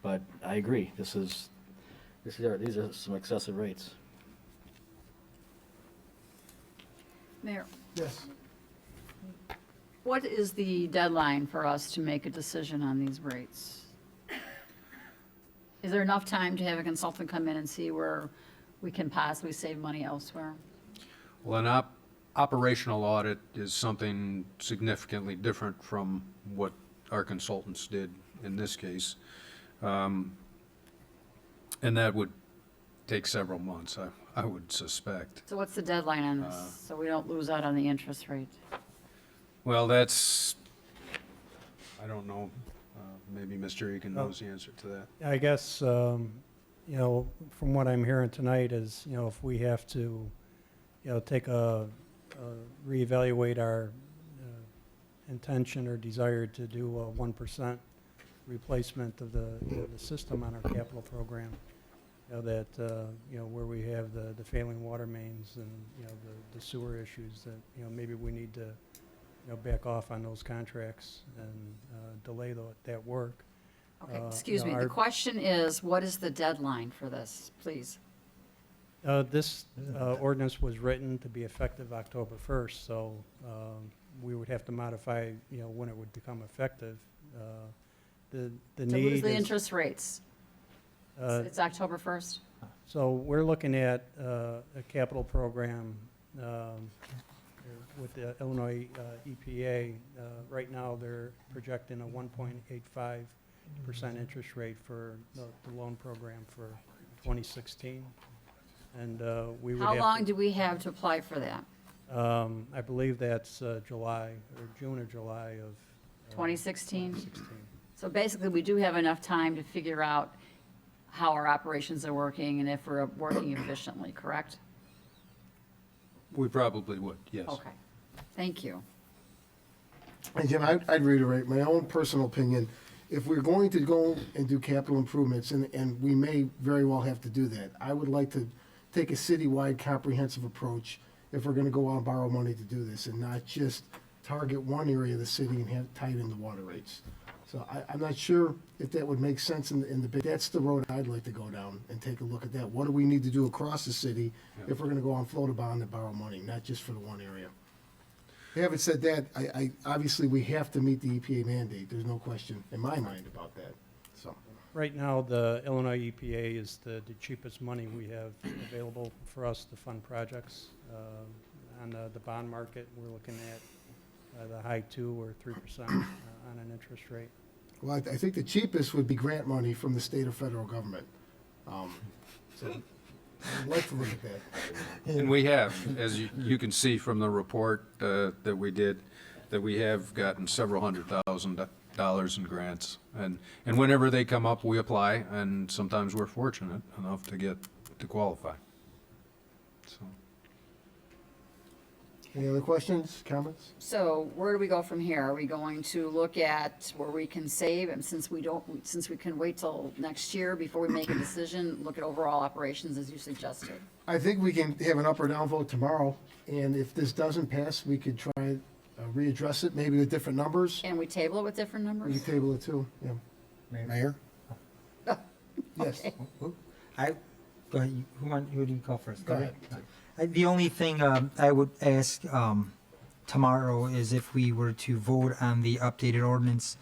Speaker 9: But I agree, these are some excessive rates.
Speaker 7: Mayor,
Speaker 3: Yes.
Speaker 7: what is the deadline for us to make a decision on these rates? Is there enough time to have a consultant come in and see where we can possibly save money elsewhere?
Speaker 4: Well, an operational audit is something significantly different from what our consultants did in this case. And that would take several months, I would suspect.
Speaker 7: So what's the deadline on this, so we don't lose out on the interest rate?
Speaker 4: Well, that's, I don't know, maybe Mr. Egan knows the answer to that.
Speaker 10: I guess, you know, from what I'm hearing tonight is, you know, if we have to, you know, take reevaluate our intention or desire to do a 1% replacement of the system on our capital program, you know, that, you know, where we have the failing water mains and, you know, the sewer issues, that, you know, maybe we need to, you know, back off on those contracts and delay that work.
Speaker 7: Okay, excuse
Speaker 10: you know,
Speaker 7: me, the question is, what is the deadline for this, please?
Speaker 10: This ordinance was written to be effective October 1st, so we would have to modify, you know, when it would become effective. The
Speaker 7: To
Speaker 10: need
Speaker 7: lose the
Speaker 10: is,
Speaker 7: interest rates? It's October 1st?
Speaker 10: so we're looking at a capital program with the Illinois EPA. Right now, they're projecting a 1.85% interest rate for the loan program for 2016. And we would
Speaker 7: How
Speaker 10: have
Speaker 7: long
Speaker 10: to,
Speaker 7: do we have to apply for that?
Speaker 10: I believe that's July, or June or July of
Speaker 7: 2016?
Speaker 10: 2016.
Speaker 7: So basically, we do have enough time to figure out how our operations are working and if we're working efficiently, correct?
Speaker 4: We probably would, yes.
Speaker 7: Okay, thank you.
Speaker 3: And Jim, I'd reiterate my own personal opinion. If we're going to go and do capital improvements, and we may very well have to do that, I would like to take a citywide comprehensive approach if we're gonna go out and borrow money to do this, and not just target one area of the city and have tied into water rates. So I'm not sure if that would make sense in the big, that's the road I'd like to go down and take a look at that. What do we need to do across the city if we're gonna go on float a bond and borrow money, not just for the one area? Having said that, I obviously, we have to meet the EPA mandate. There's no question in my mind about that, so.
Speaker 10: Right now, the Illinois EPA is the cheapest money we have available for us to fund projects. On the bond market, we're looking at the high 2 or 3% on an interest rate.
Speaker 3: Well, I think the cheapest would be grant money from the state or federal government. So I'd like to look at that.
Speaker 4: And we have, as you can see from the report that we did, that we have gotten several $100,000 in grants. And whenever they come up, we apply, and sometimes we're fortunate enough to qualify. So,
Speaker 3: Any other questions, comments?
Speaker 7: So where do we go from here? Are we going to look at where we can save, and since we can wait till next year before we make a decision, look at overall operations as you suggested?
Speaker 3: I think we can have an up or down vote tomorrow, and if this doesn't pass, we could try readdress it, maybe with different numbers.
Speaker 7: Can we table it with different
Speaker 3: We
Speaker 7: numbers?
Speaker 3: can table it too, yeah.
Speaker 5: Mayor?
Speaker 3: Yes.
Speaker 1: Go ahead, who do you call first?
Speaker 3: Go ahead.
Speaker 1: The only thing I would ask tomorrow is if we were to vote on the updated ordinance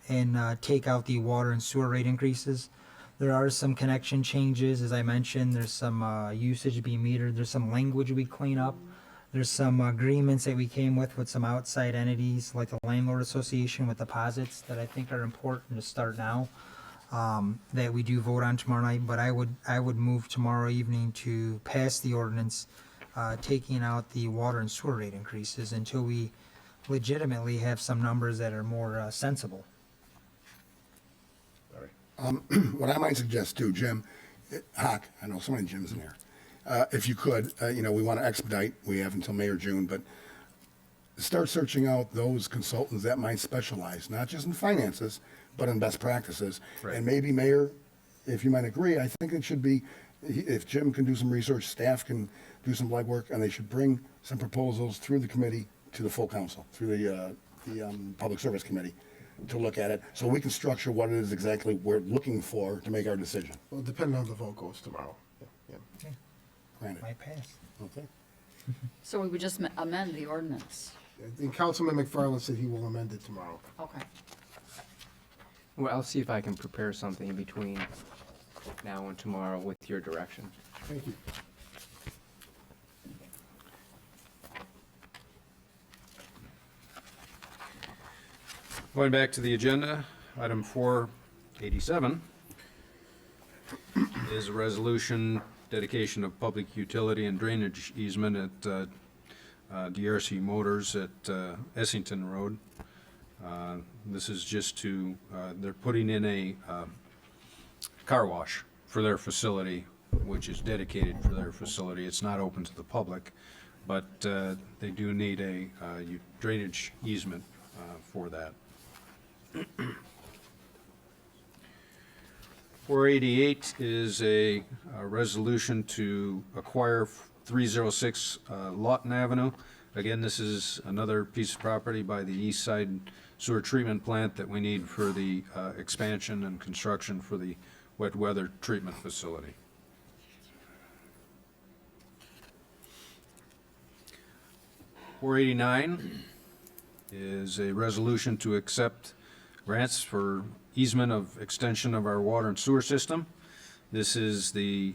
Speaker 1: and take out the water and sewer rate increases. There are some connection changes, as I mentioned. There's some usage being metered. There's some language we clean up. There's some agreements that we came with some outside entities, like the Landlord Association with deposits, that I think are important to start now. That we do vote on tomorrow night, but I would move tomorrow evening to pass the ordinance, taking out the water and sewer rate increases until we legitimately have some numbers that are more sensible.
Speaker 5: What I might suggest too, Jim, Hock, I know so many Jims in here. If you could, we want to expedite, we have until May or June, but start searching out those consultants that might specialize, not just in finances, but in best practices.
Speaker 4: Right.
Speaker 5: And maybe, Mayor, if you might agree, I think it should be, if Jim can do some research, staff can do some legwork, and they should bring some proposals through the committee to the full council, through the Public Service Committee, to look at it, so we can structure what it is exactly we're looking for to make our decision.
Speaker 3: Well, depending on the vote goes tomorrow. Yeah.
Speaker 5: Granted.
Speaker 1: Might pass.
Speaker 5: Okay.
Speaker 7: So we would just amend the ordinance.
Speaker 3: And Councilman McFarland said he will amend it tomorrow.
Speaker 7: Okay.
Speaker 6: Well, I'll see if I can prepare something between now and tomorrow with your direction.
Speaker 3: Thank you.
Speaker 4: Going back to the agenda, item 487 is a resolution dedication of public utility and drainage easement at DRC Motors at Essington Road. This is just to, they're putting in a car wash for their facility, which is dedicated for their facility. It's not open to the public, but they do need a drainage easement for that. 488 is a resolution to acquire 306 Lawton Avenue. Again, this is another piece of property by the East Side Sewer Treatment Plant that we need for the expansion and construction for the wet weather treatment facility. .489 is a resolution to accept grants for easement of extension of our water and sewer system. This is the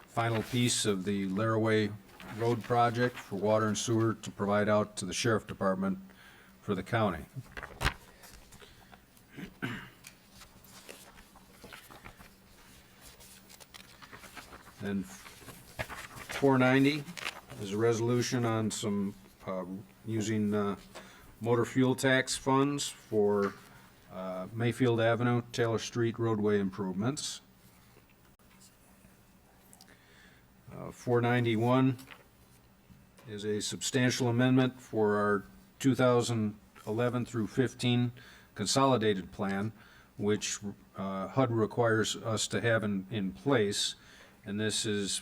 Speaker 4: final piece of the Laraway Road project for water and sewer to provide out to the Sheriff Department for the county. And 490 is a resolution on some using motor fuel tax funds for Mayfield Avenue, Taylor Street roadway improvements. 491 is a substantial amendment for our 2011 through 15 consolidated plan, which HUD requires us to have in place, and this is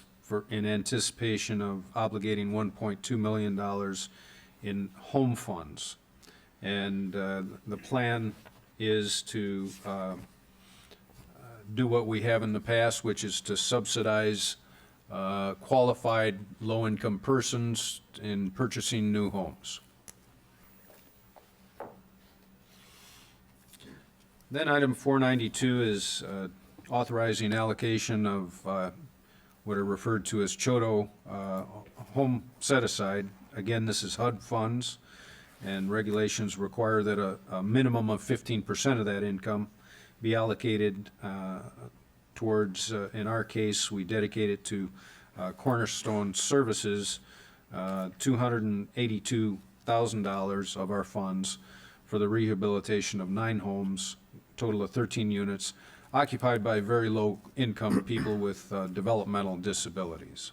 Speaker 4: in anticipation of obligating $1.2 million in home funds. And the plan is to do what we have in the past, which is to subsidize qualified low-income persons in purchasing new homes. Then item 492 is authorizing allocation of what are referred to as Chodo home set-aside. Again, this is HUD funds, and regulations require that a minimum of 15% of that income be allocated towards, in our case, we dedicate it to Cornerstone Services, $282,000 of our funds for the rehabilitation of 9 homes, total of 13 units, occupied by very low-income people with developmental disabilities.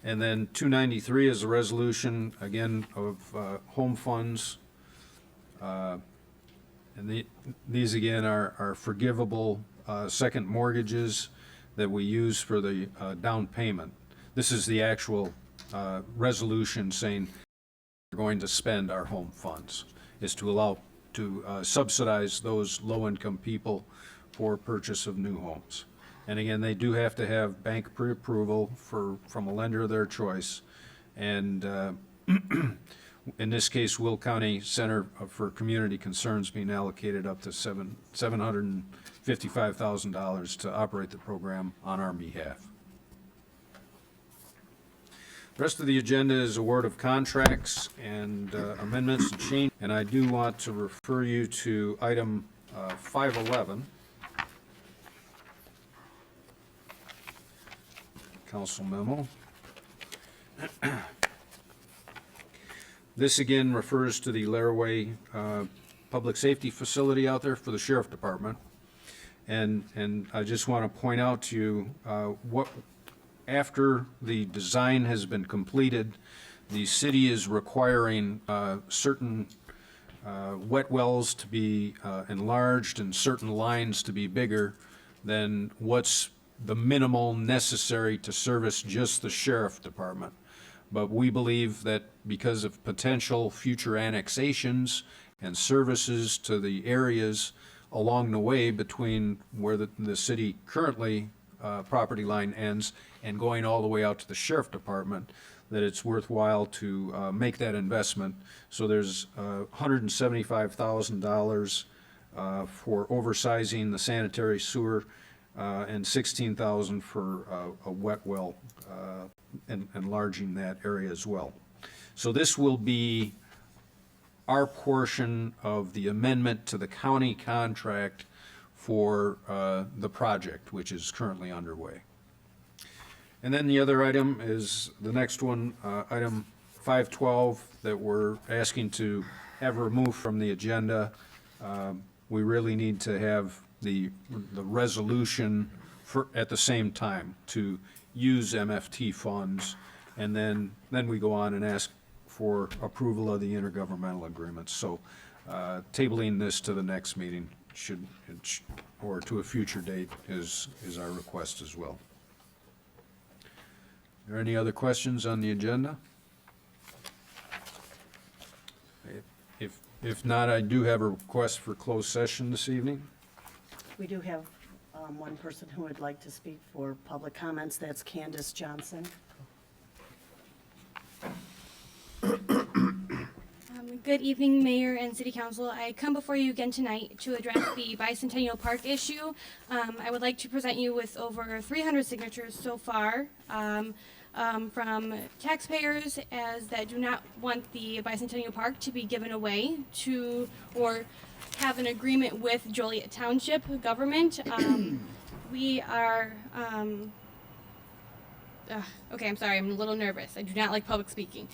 Speaker 4: And then 293 is a resolution, again, of home funds. And these, again, are forgivable second mortgages that we use for the down payment. This is the actual resolution saying we're going to spend our home funds, is to allow to subsidize those low-income people for purchase of new homes. And again, they do have to have bank pre-approval from a lender of their choice. And in this case, Will County Center for Community Concerns being allocated up to $755,000 to operate the program on our behalf. The rest of the agenda is award of contracts and amendments and change. And I do want to refer you to item 511. Council memo. This again refers to the Laraway Public Safety Facility out there for the Sheriff Department. And I just want to point out to you, after the design has been completed, the city is requiring certain wet wells to be enlarged and certain lines to be bigger than what's the minimal necessary to service just the Sheriff Department. But we believe that because of potential future annexations and services to the areas along the way between where the city currently property line ends and going all the way out to the Sheriff Department, that it's worthwhile to make that investment. So there's $175,000 for oversizing the sanitary sewer and $16,000 for a wet well and enlarging that area as well. So this will be our portion of the amendment to the county contract for the project, which is currently underway. And then the other item is the next one, item 512, that we're asking to have removed from the agenda. We really need to have the resolution for, at the same time, to use MFT funds, and then we go on and ask for approval of the intergovernmental agreements. So tabling this to the next meeting or to a future date is our request as well. Are there any other questions on the agenda? If not, I do have a request for closed session this evening.
Speaker 2: We do have one person who would like to speak for public comments. That's Candace Johnson.
Speaker 11: Good evening, Mayor and City Council. I come before you again tonight to address the Bicentennial Park issue. I would like to present you with over 300 signatures so far from taxpayers that do not want the Bicentennial Park to be given away to or have an agreement with Joliet Township government. We are okay, I'm sorry, I'm a little nervous. I do not like public speaking.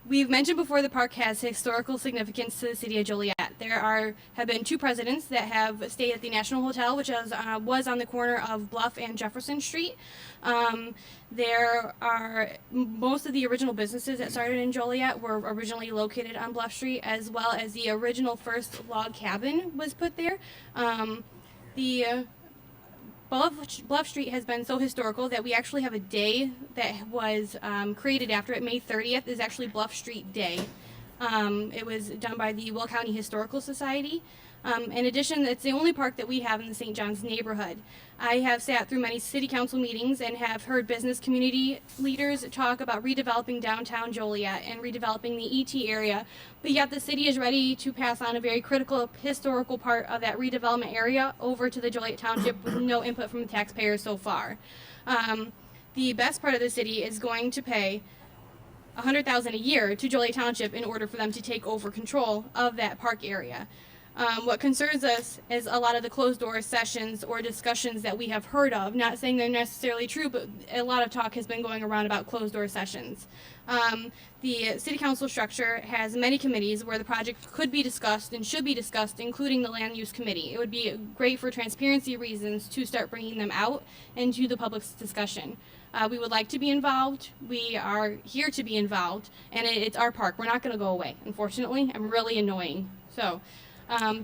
Speaker 11: We've mentioned before the park has historical significance to the city of Joliet. There have been two presidents that have stayed at the National Hotel, which was on the corner of Bluff and Jefferson Street. There are most of the original businesses that started in Joliet were originally located on Bluff Street, as well as the original first log cabin was put there. The Bluff Street has been so historical that we actually have a day that was created after it. May 30th is actually Bluff Street Day. It was done by the Will County Historical Society. In addition, it's the only park that we have in the St. John's neighborhood. I have sat through many city council meetings and have heard business community leaders talk about redeveloping downtown Joliet and redeveloping the ET area, but yet the city is ready to pass on a very critical historical part of that redevelopment area over to the Joliet Township with no input from the taxpayers so far. The best part of the city is going to pay $100,000 a year to Joliet Township in order for them to take over control of that park area. What concerns us is a lot of the closed door sessions or discussions that we have heard of. Not saying they're necessarily true, but a lot of talk has been going around about closed door sessions. The city council structure has many committees where the project could be discussed and should be discussed, including the land use committee. It would be great for transparency reasons to start bringing them out into the public's discussion. We would like to be involved. We are here to be involved, and it's our park. We're not going to go away, unfortunately. I'm really annoying. So.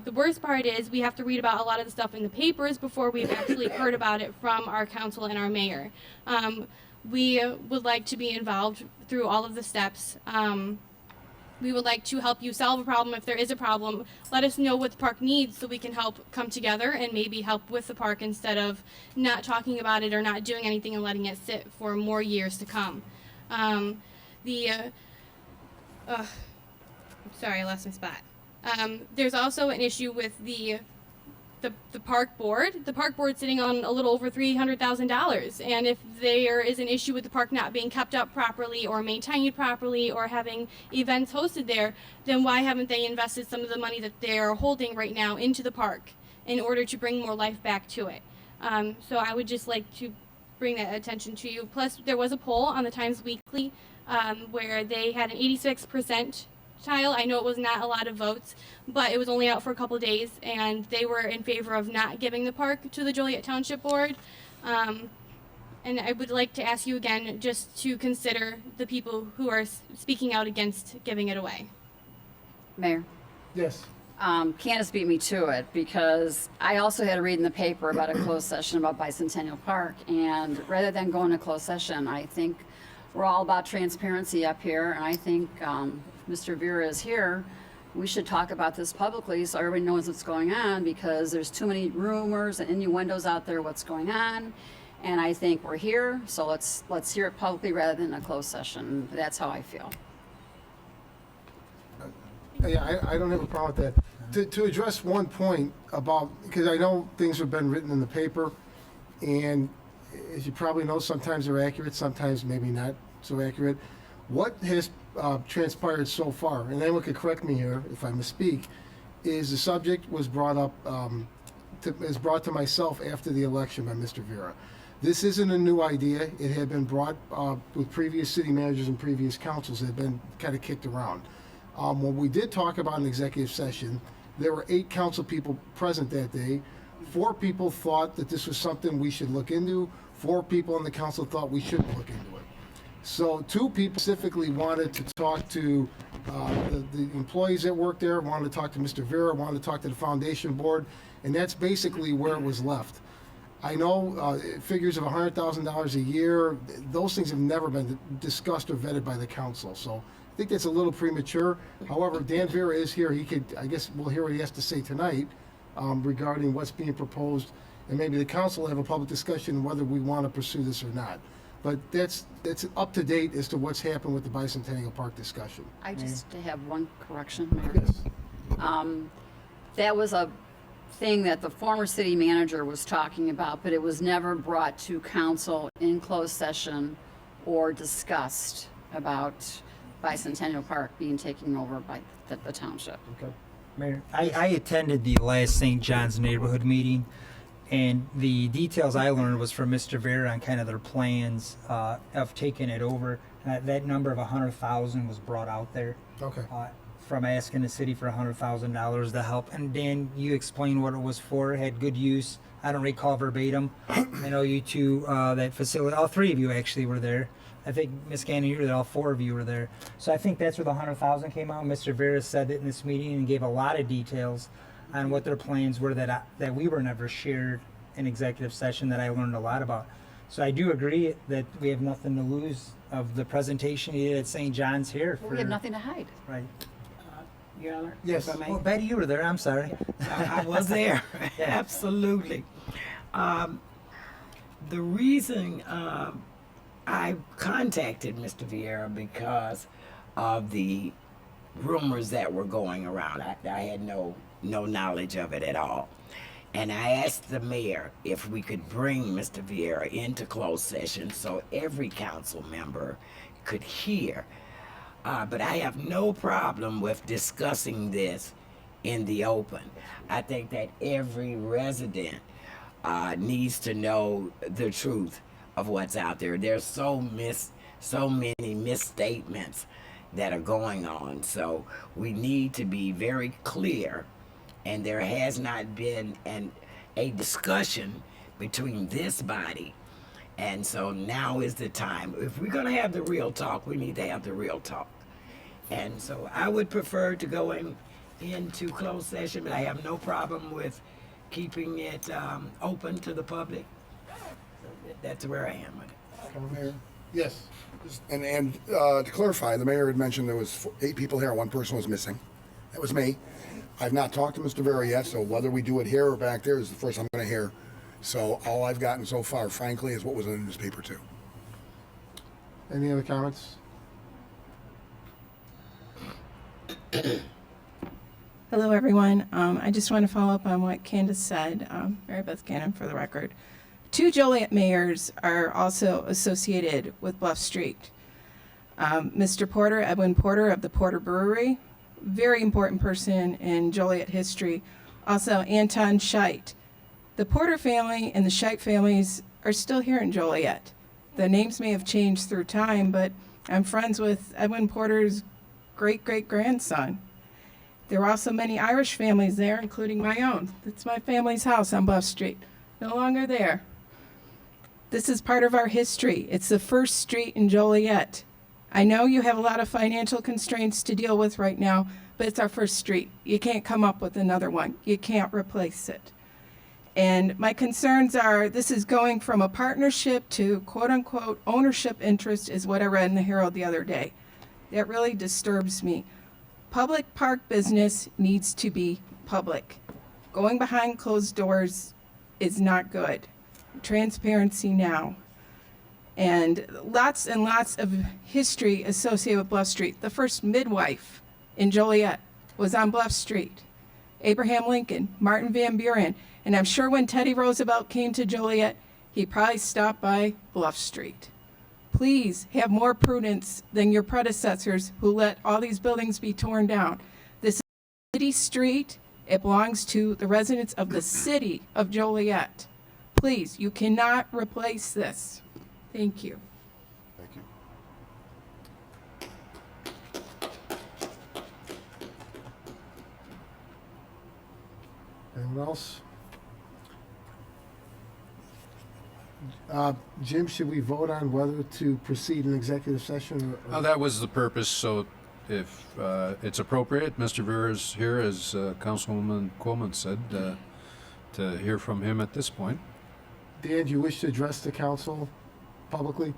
Speaker 11: The worst part is we have to read about a lot of the stuff in the papers before we've actually heard about it from our council and our mayor. We would like to be involved through all of the steps. We would like to help you solve a problem if there is a problem. Let us know what the park needs so we can help come together and maybe help with the park instead of not talking about it or not doing anything and letting it sit for more years to come. Sorry, I lost my spot. There's also an issue with the park board. The park board sitting on a little over $300,000, and if there is an issue with the park not being kept up properly or maintained properly or having events hosted there, then why haven't they invested some of the money that they're holding right now into the park in order to bring more life back to it? So I would just like to bring that attention to you. Plus, there was a poll on the Times Weekly where they had an 86% tile. I know it was not a lot of votes, but it was only out for a couple days, and they were in favor of not giving the park to the Joliet Township Board. And I would like to ask you again just to consider the people who are speaking out against giving it away.
Speaker 7: Mayor?
Speaker 3: Yes.
Speaker 7: Candace beat me to it because I also had to read in the paper about a closed session about Bicentennial Park. And rather than going to closed session, I think we're all about transparency up here. And I think Mr. Vera is here. We should talk about this publicly so everybody knows what's going on, because there's too many rumors and innuendos out there what's going on. And I think we're here, so let's hear it publicly rather than a closed session. That's how I feel.
Speaker 3: Yeah, I don't have a problem with that. To address one point about, because I know things have been written in the paper, and as you probably know, sometimes they're accurate, sometimes maybe not so accurate. What has transpired so far, and anyone could correct me here if I misspeak, is the subject was brought up, is brought to myself after the election by Mr. Vera. This isn't a new idea. It had been brought with previous city managers and previous councils. It had been kind of kicked around. When we did talk about an executive session, there were 8 council people present that day. 4 people thought that this was something we should look into. 4 people in the council thought we shouldn't look into it. So 2 people specifically wanted to talk to the employees that work there, wanted to talk to Mr. Vera, wanted to talk to the foundation board, and that's basically where it was left. I know figures of $100,000 a year, those things have never been discussed or vetted by the council. So I think that's a little premature. However, Dan Vera is here. He could, I guess we'll hear what he has to say tonight regarding what's being proposed, and maybe the council will have a public discussion whether we want to pursue this or not. But that's up to date as to what's happened with the Bicentennial Park discussion.
Speaker 7: I just have one correction, Mayor.
Speaker 3: Yes.
Speaker 7: That was a thing that the former city manager was talking about, but it was never brought to council in closed session or discussed about Bicentennial Park being taken over by the township.
Speaker 3: Okay.
Speaker 1: Mayor, I attended the last St. John's neighborhood meeting, and the details I learned was from Mr. Vera on kind of their plans of taking it over. That number of 100,000 was brought out there.
Speaker 3: Okay.
Speaker 1: From asking the city for $100,000 to help. And Dan, you explained what it was for. It had good use. I don't recall verbatim. I know you two, that facility, all 3 of you actually were there. I think Ms. Gannon, you were there, all 4 of you were there. So I think that's where the 100,000 came out. Mr. Vera said it in this meeting and gave a lot of details on what their plans were that we were never shared in executive session, that I learned a lot about. So I do agree that we have nothing to lose of the presentation you did at St. John's here.
Speaker 7: We have nothing to hide.
Speaker 1: Right.
Speaker 12: Your Honor?
Speaker 3: Yes.
Speaker 12: If I may?
Speaker 1: Well, Betty, you were there. I'm sorry.
Speaker 12: I was there, absolutely. The reason I contacted Mr. Vieira because of the rumors that were going around. I had no knowledge of it at all. And I asked the mayor if we could bring Mr. Vieira into closed session so every council member could hear. But I have no problem with discussing this in the open. I think that every resident needs to know the truth of what's out there. There's so many misstatements that are going on. So we need to be very clear, and there has not been a discussion between this body. And so now is the time. If we're gonna have the real talk, we need to have the real talk. And so I would prefer to go into closed session, but I have no problem with keeping it open to the public. That's where I am with it.
Speaker 5: Mayor?
Speaker 3: Yes.
Speaker 5: And to clarify, the mayor had mentioned there was 8 people here, 1 person was missing. That was me. I've not talked to Mr. Vera yet, so whether we do it here or back there is the first I'm going to hear. So all I've gotten so far, frankly, is what was in the newspaper too.
Speaker 3: Any other comments?
Speaker 13: Hello, everyone. I just want to follow up on what Candace said. Mary Beth Gannon for the record. 2 Joliet mayors are also associated with Bluff Street. Mr. Porter, Edwin Porter of the Porter Brewery, very important person in Joliet history. Also, Anton Scheidt. The Porter family and the Scheidt families are still here in Joliet. The names may have changed through time, but I'm friends with Edwin Porter's great-great-grandson. There were also many Irish families there, including my own. It's my family's house on Bluff Street. No longer there. This is part of our history. It's the first street in Joliet. I know you have a lot of financial constraints to deal with right now, but it's our first street. You can't come up with another one. You can't replace it. And my concerns are this is going from a partnership to quote-unquote ownership interest is what I read in the Herald the other day. That really disturbs me. Public park business needs to be public. Going behind closed doors is not good. Transparency now. And lots of history associated with Bluff Street. The first midwife in Joliet was on Bluff Street. Abraham Lincoln, Martin Van Buren, and I'm sure when Teddy Roosevelt came to Joliet, he probably stopped by Bluff Street. Please have more prudence than your predecessors who let all these buildings be torn down. This is a city street. It belongs to the residents of the city of Joliet. Please, you cannot replace this. Thank you.
Speaker 5: Thank you.
Speaker 3: Anyone else? Jim, should we vote on whether to proceed in executive session?
Speaker 4: That was the purpose, so if it's appropriate, Mr. Vera is here, as Councilwoman Coleman said, to hear from him at this point.
Speaker 3: Dan, do you wish to address the council publicly?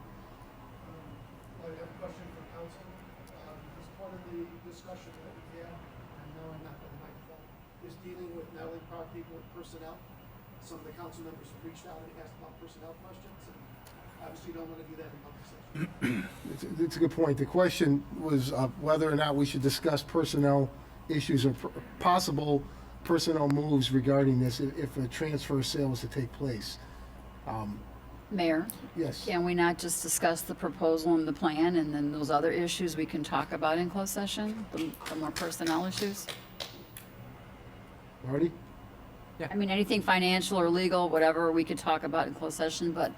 Speaker 14: I have a question for council. As part of the discussion that we had, and now I'm not on the microphone, is dealing with not only park people, with personnel. Some of the council members have reached out and asked about personnel questions, and obviously you don't want to do that in public session.
Speaker 3: It's a good point. The question was whether or not we should discuss personnel issues or possible personnel moves regarding this if a transfer sale was to take place.
Speaker 7: Mayor,
Speaker 3: Yes.
Speaker 7: can we not just discuss the proposal and the plan, and then those other issues we can talk about in closed session, the more personnel issues?
Speaker 3: Marty?
Speaker 7: I mean, anything financial or legal, whatever, we could talk about in closed session, but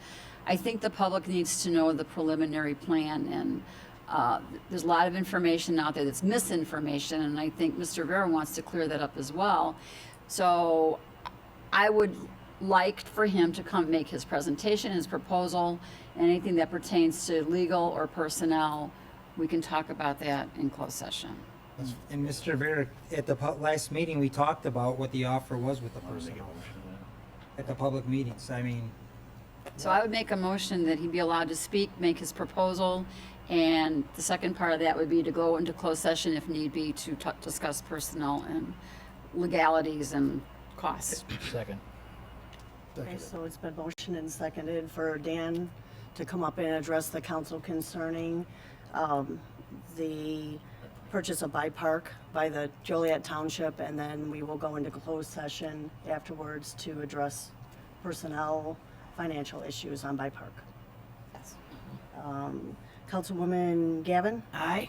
Speaker 7: I think the public needs to know the preliminary plan, and there's a lot of information out there that's misinformation, and I think Mr. Vera wants to clear that up as well. So I would like for him to come make his presentation, his proposal, and anything that pertains to legal or personnel, we can talk about that in closed session.
Speaker 1: And Mr. Vera, at the last meeting, we talked about what the offer was with the person at the public meetings. I mean,
Speaker 7: So I would make a motion that he be allowed to speak, make his proposal, and the second part of that would be to go into closed session if need be to discuss personnel and legalities and costs.
Speaker 9: Second.
Speaker 2: Okay, so it's been motioned and seconded for Dan to come up and address the council concerning the purchase of By Park by the Joliet Township, and then we will go into closed session afterwards to address personnel, financial issues on By Park.
Speaker 7: Yes.
Speaker 2: Councilwoman Gavin?
Speaker 12: Aye.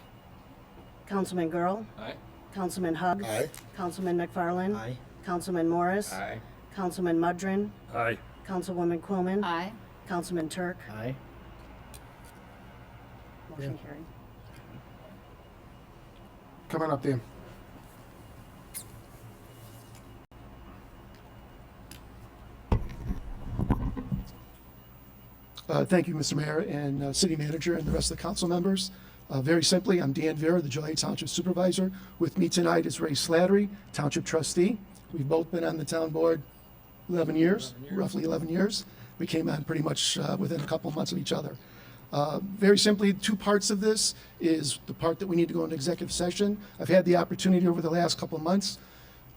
Speaker 2: Councilman Girl?
Speaker 6: Aye.
Speaker 2: Councilman Hugg?
Speaker 5: Aye.
Speaker 2: Councilman McFarland?
Speaker 1: aye.
Speaker 2: Councilman Morris?
Speaker 6: Aye.
Speaker 2: Councilman Mudrin?
Speaker 4: Aye.
Speaker 2: Councilwoman Quillman?
Speaker 7: Aye.
Speaker 2: Councilman Turk?
Speaker 9: Aye.
Speaker 2: Motion carried.
Speaker 3: Come on up, Dan.
Speaker 14: Thank you, Mr. Mayor and City Manager and the rest of the council members. Very simply, I'm Dan Vera, the Joliet Township Supervisor. With me tonight is Ray Slattery, Township Trustee. We've both been on the town board 11 years, roughly 11 years. We came on pretty much within a couple months of each other. Very simply, two parts of this is the part that we need to go into executive session. I've had the opportunity over the last couple of months,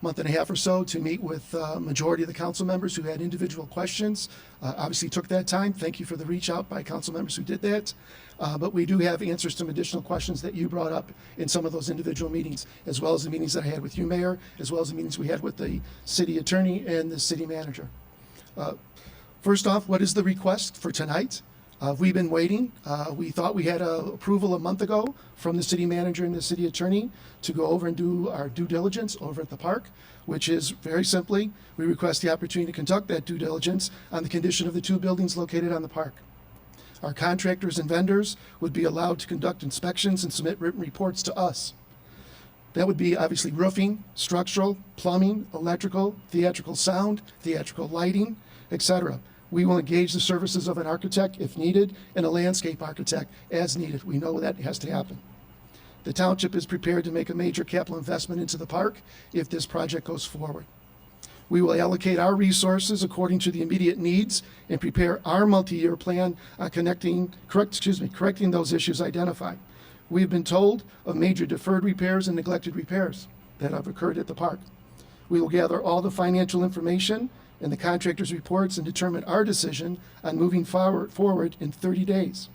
Speaker 14: month and a half or so, to meet with a majority of the council members who had individual questions. Obviously took that time. Thank you for the reach out by council members who did that. But we do have answers to some additional questions that you brought up in some of those individual meetings, as well as the meetings that I had with you, Mayor, as well as the meetings we had with the city attorney and the city manager. First off, what is the request for tonight? We've been waiting. We thought we had approval a month ago from the city manager and the city attorney to go over and do our due diligence over at the park, which is very simply, we request the opportunity to conduct that due diligence on the condition of the two buildings located on the park. Our contractors and vendors would be allowed to conduct inspections and submit written reports to us. That would be obviously roofing, structural, plumbing, electrical, theatrical sound, theatrical lighting, etc. We will engage the services of an architect if needed and a landscape architect as needed. We know that has to happen. The township is prepared to make a major capital investment into the park if this project goes forward. We will allocate our resources according to the immediate needs and prepare our multi-year plan on correcting those issues identified. We have been told of major deferred repairs and neglected repairs that have occurred at the park. We will gather all the financial information and the contractor's reports and determine our decision on moving forward in 30 days.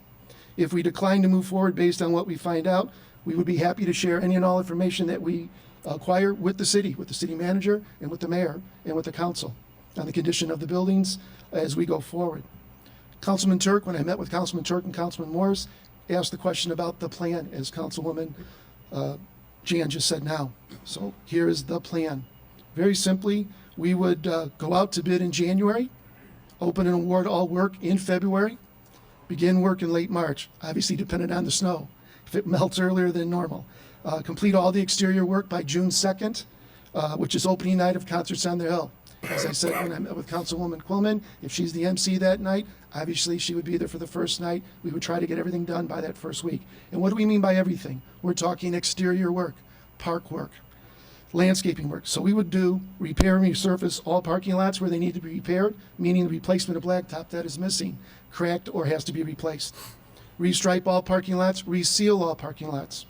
Speaker 14: If we decline to move forward based on what we find out, we would be happy to share any and all information that we acquire with the city manager, and with the mayor, and with the council on the condition of the buildings as we go forward. Councilman Turk, when I met with Councilman Turk and Councilman Morris, asked the question about the plan, as Councilwoman Jan just said now. So here is the plan. Very simply, we would go out to bid in January, open and award all work in February, begin work in late March, obviously dependent on the snow, if it melts earlier than normal. Complete all the exterior work by June 2nd, which is opening night of Concerts on the Hill. As I said when I met with Councilwoman Quillman, if she's the MC that night, obviously she would be there for the first night. We would try to get everything done by that first week. And what do we mean by everything? We're talking exterior work, park work, landscaping work. So we would do repair and resurface all parking lots where they need to be repaired, meaning the replacement of blacktop that is missing, cracked, or has to be replaced. Restripe all parking lots, reseal all parking lots.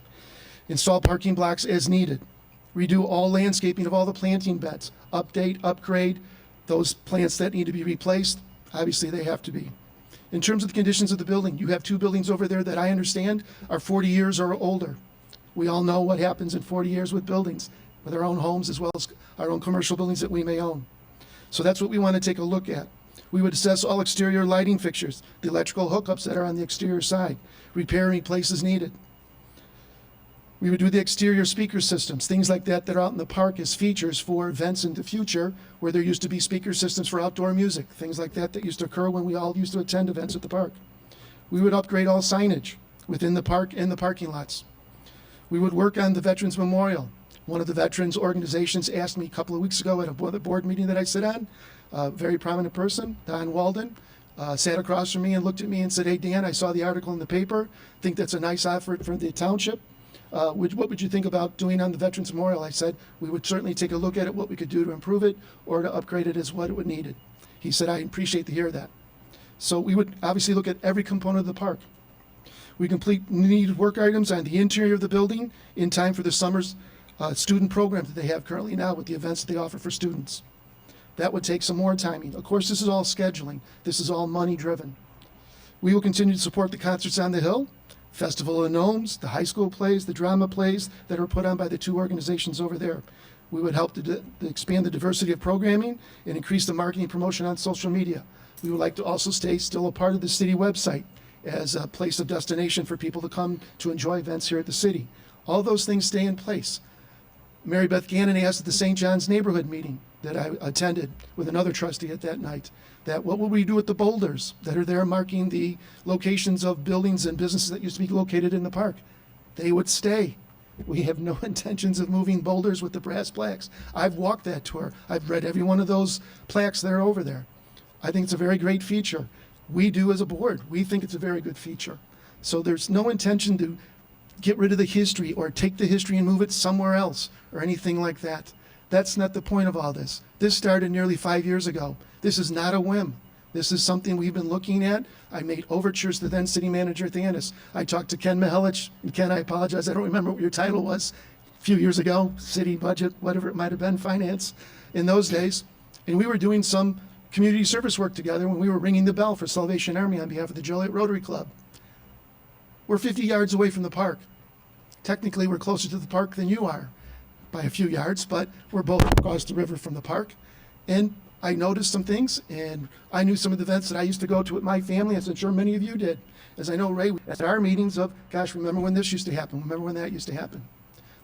Speaker 14: Install parking blocks as needed. Redo all landscaping of all the planting beds. Update, upgrade those plants that need to be replaced. Obviously, they have to be. In terms of the conditions of the building, you have two buildings over there that I understand are 40 years or older. We all know what happens in 40 years with buildings, with our own homes as well as our own commercial buildings that we may own. So that's what we want to take a look at. We would assess all exterior lighting fixtures, the electrical hookups that are on the exterior side, repair and replace as needed. We would do the exterior speaker systems, things like that are out in the park as features for events in the future where there used to be speaker systems for outdoor music, things like that used to occur when we all used to attend events at the park. We would upgrade all signage within the park and the parking lots. We would work on the Veterans Memorial. One of the veterans organizations asked me a couple of weeks ago at a board meeting that I sit on, a very prominent person, Don Walden, sat across from me and looked at me and said, "Hey, Dan, I saw the article in the paper. Think that's a nice effort for the township. What would you think about doing on the Veterans Memorial?" I said, "We would certainly take a look at it, what we could do to improve it or to upgrade it as what it would need." He said, "I appreciate to hear that." So we would obviously look at every component of the park. We complete needed work items on the interior of the building in time for the summer's student program that they have currently now with the events that they offer for students. That would take some more timing. Of course, this is all scheduling. This is all money driven. We will continue to support the Concerts on the Hill, Festival of Gnomes, the high school plays, the drama plays that are put on by the two organizations over there. We would help to expand the diversity of programming and increase the marketing promotion on social media. We would like to also stay still a part of the city website as a place of destination for people to come to enjoy events here at the city. All those things stay in place. Mary Beth Gannon asked at the St. John's neighborhood meeting that I attended with another trustee at that night, that what will we do with the boulders that are there marking the locations of buildings and businesses that used to be located in the park? They would stay. We have no intentions of moving boulders with the brass plaques. I've walked that tour. I've read every one of those plaques that are over there. I think it's a very great feature. We do as a board. We think it's a very good feature. So there's no intention to get rid of the history or take the history and move it somewhere else or anything like that. That's not the point of all this. This started nearly 5 years ago. This is not a whim. This is something we've been looking at. I made overtures to then city manager Thanis. I talked to Ken Mihelich. And Ken, I apologize, I don't remember what your title was a few years ago, city budget, whatever it might have been, finance in those days. And we were doing some community service work together when we were ringing the bell for Salvation Army on behalf of the Joliet Rotary Club. We're 50 yards away from the park. Technically, we're closer to the park than you are by a few yards, but we're both across the river from the park. And I noticed some things, and I knew some of the events that I used to go to with my family, as I'm sure many of you did. As I know, Ray, at our meetings of, gosh, remember when this used to happen? Remember when that used to happen?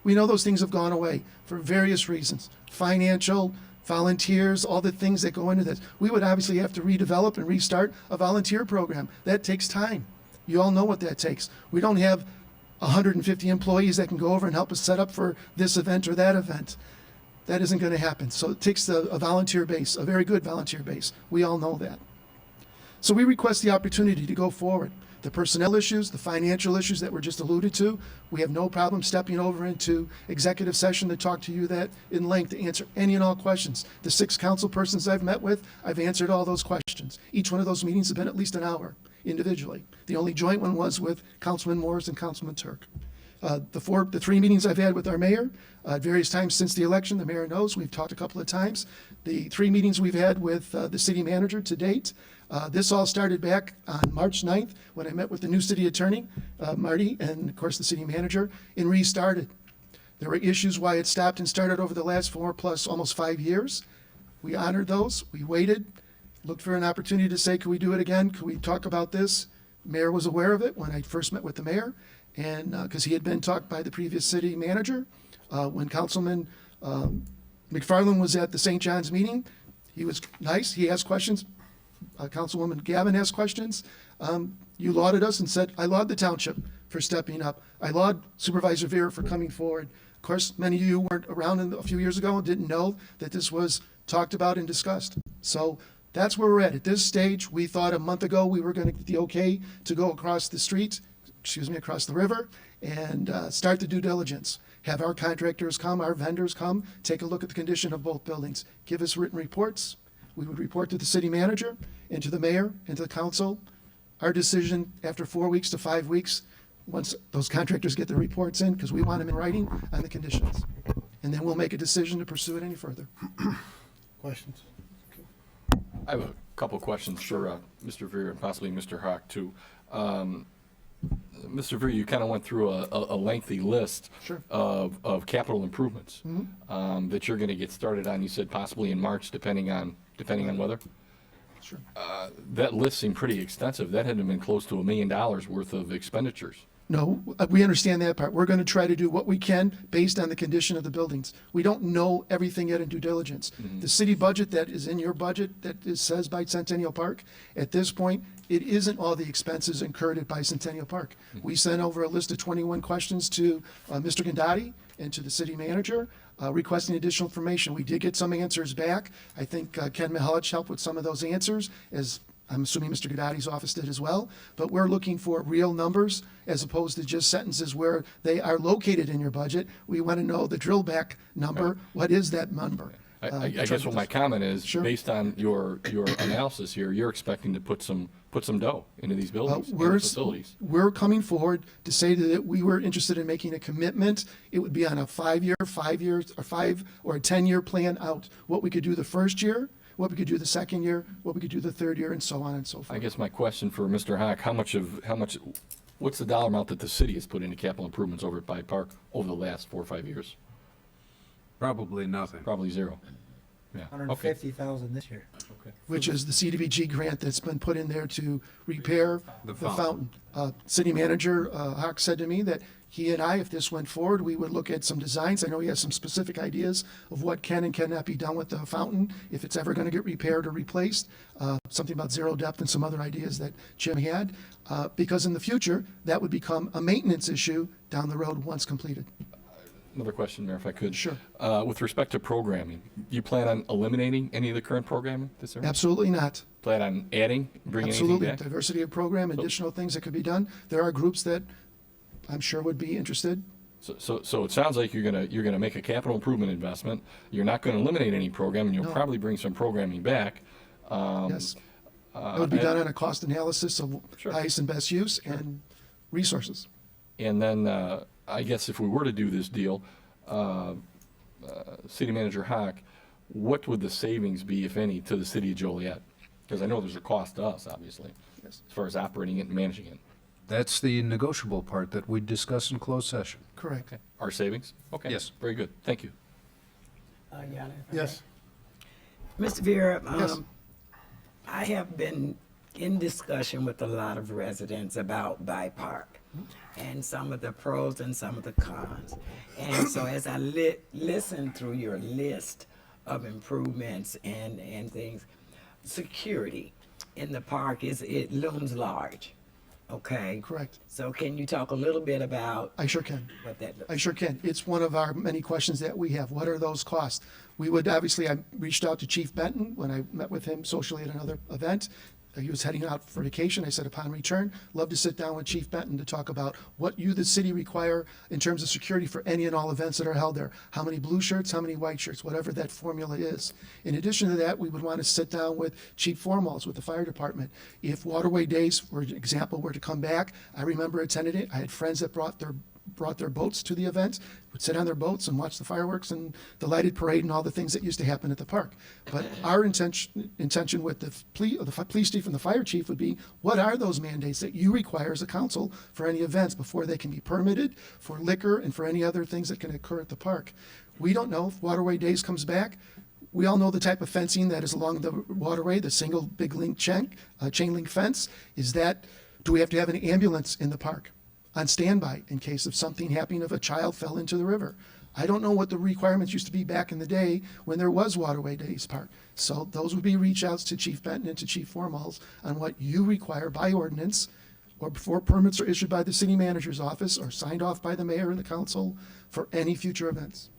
Speaker 14: We know those things have gone away for various reasons. Financial, volunteers, all the things that go into this. We would obviously have to redevelop and restart a volunteer program. That takes time. You all know what that takes. We don't have 150 employees that can go over and help us set up for this event or that event. That isn't going to happen. So it takes a volunteer base, a very good volunteer base. We all know that. So we request the opportunity to go forward. The personnel issues, the financial issues that were just alluded to, we have no problem stepping over into executive session to talk to you that in length to answer any and all questions. The 6 council persons I've met with, I've answered all those questions. Each one of those meetings has been at least an hour individually. The only joint one was with Councilman Morris and Councilman Turk. The 3 meetings I've had with our mayor at various times since the election, the mayor knows, we've talked a couple of times. The 3 meetings we've had with the city manager to date. This all started back on March 9th when I met with the new city attorney, Marty, and of course the city manager, and restarted. There were issues why it stopped and started over the last 4 plus almost 5 years. We honored those. We waited, looked for an opportunity to say, could we do it again? Could we talk about this? Mayor was aware of it when I first met with the mayor, and because he had been talked by the previous city manager. When Councilman McFarland was at the St. John's meeting, he was nice. He asked questions. Councilwoman Gavin asked questions. You lauded us and said, I laud the township for stepping up. I laud Supervisor Vera for coming forward. Of course, many of you weren't around a few years ago and didn't know that this was talked about and discussed. So that's where we're at. At this stage, we thought a month ago we were going to get the okay to go across the street, across the river, and start the due diligence. Have our contractors come, our vendors come, take a look at the condition of both buildings, give us written reports. We would report to the city manager and to the mayor and to the council. Our decision after 4 weeks to 5 weeks, once those contractors get their reports in, because we want them in writing on the conditions. And then we'll make a decision to pursue it any further.
Speaker 3: Questions?
Speaker 15: I have a couple questions for Mr. Veer and possibly Mr. Hawk too. Mr. Veer, you kind of went through a lengthy list
Speaker 14: Sure.
Speaker 15: of capital improvements
Speaker 14: Mhm.
Speaker 15: that you're going to get started on. You said possibly in March, depending on weather.
Speaker 14: Sure.
Speaker 15: That list seemed pretty extensive. That had been close to $1 million worth of expenditures.
Speaker 14: No, we understand that part. We're going to try to do what we can based on the condition of the buildings. We don't know everything yet in due diligence. The city budget that is in your budget that is says Bicentennial Park, at this point, it isn't all the expenses incurred at Bicentennial Park. We sent over a list of 21 questions to Mr. Gandati and to the city manager requesting additional information. We did get some answers back. I think Ken Mihalich helped with some of those answers, as I'm assuming Mr. Gandati's office did as well. But we're looking for real numbers as opposed to just sentences where they are located in your budget. We want to know the drill back number. What is that number?
Speaker 15: I guess what my comment is,
Speaker 14: Sure.
Speaker 15: based on your analysis here, you're expecting to put some dough into these buildings, and
Speaker 14: We're
Speaker 15: facilities.
Speaker 14: we're coming forward to say that we were interested in making a commitment. It would be on a 5 year, 5 years, or 5 or a 10-year plan out. What we could do the first year, what we could do the second year, what we could do the third year, and so on and so forth.
Speaker 15: I guess my question for Mr. Hawk, what's the dollar amount that the city has put into capital improvements over at By Park over the last 4 or 5 years?
Speaker 4: Probably nothing.
Speaker 15: Probably zero. Yeah. Okay.
Speaker 1: 150,000 this year.
Speaker 14: Which is the CDBG grant that's been put in there to repair the fountain. City manager Hawk said to me that he and I, if this went forward, we would look at some designs. I know he has some specific ideas of what can and cannot be done with the fountain, if it's ever going to get repaired or replaced. Something about zero depth and some other ideas that Jim had. Because in the future, that would become a maintenance issue down the road once completed.
Speaker 15: Another question, Mayor, if I could.
Speaker 14: Sure.
Speaker 15: With respect to programming, do you plan on eliminating any of the current programming this year?
Speaker 14: Absolutely not.
Speaker 15: Plan on adding, bringing
Speaker 14: Absolutely.
Speaker 15: anything back?
Speaker 14: Diversity of program, additional things that could be done. There are groups that I'm sure would be interested.
Speaker 15: So it sounds like you're gonna make a capital improvement investment. You're not gonna eliminate any program, and you'll
Speaker 14: No.
Speaker 15: probably bring some programming back.
Speaker 14: Yes. That would be done on a cost analysis of
Speaker 15: Sure.
Speaker 14: highest and best use and resources.
Speaker 15: And then I guess if we were to do this deal, City Manager Hawk, what would the savings be, if any, to the city of Joliet? Because I know there's a cost to us, obviously,
Speaker 14: Yes.
Speaker 15: as far as operating it and managing it.
Speaker 4: That's the negotiable part that we discuss in closed session.
Speaker 14: Correct.
Speaker 15: Okay. Our savings? Okay.
Speaker 4: Yes.
Speaker 15: Very good. Thank you.
Speaker 12: Yana,
Speaker 3: Yes.
Speaker 12: Mr. Vera,
Speaker 14: Yes.
Speaker 12: I have been in discussion with a lot of residents about By Park and some of the pros and some of the cons. And so as I listened through your list of improvements and things. Security in the park it looms large. Okay.
Speaker 14: Correct.
Speaker 12: So can you talk a little bit about
Speaker 14: I sure can.
Speaker 12: what that looks
Speaker 14: I sure can. It's one of our many questions that we have. What are those costs? We would obviously, I reached out to Chief Benton when I met with him socially at another event. He was heading out for vacation. I said, upon return, love to sit down with Chief Benton to talk about what you, the city, require in terms of security for any and all events that are held there. How many blue shirts, how many white shirts, whatever that formula is. In addition to that, we would want to sit down with Chief Formals, with the fire department. If Waterway Days, for example, were to come back, I remember attending it. I had friends that brought their boats to the event, would sit on their boats and watch the fireworks and the lighted parade and all the things that used to happen at the park. But our intention with the police chief and the fire chief would be, what are those mandates that you require as a council for any events before they can be permitted, for liquor and for any other things that can occur at the park? We don't know if Waterway Days comes back. We all know the type of fencing that is along the waterway, the single big link chain link fence. Do we have to have an ambulance in the park on standby in case of something happening if a child fell into the river? I don't know what the requirements used to be back in the day when there was Waterway Days Park. So those would be reach outs to Chief Benton and to Chief Formals on what you require by ordinance or before permits are issued by the city manager's office or signed off by the mayor and the council for any future events.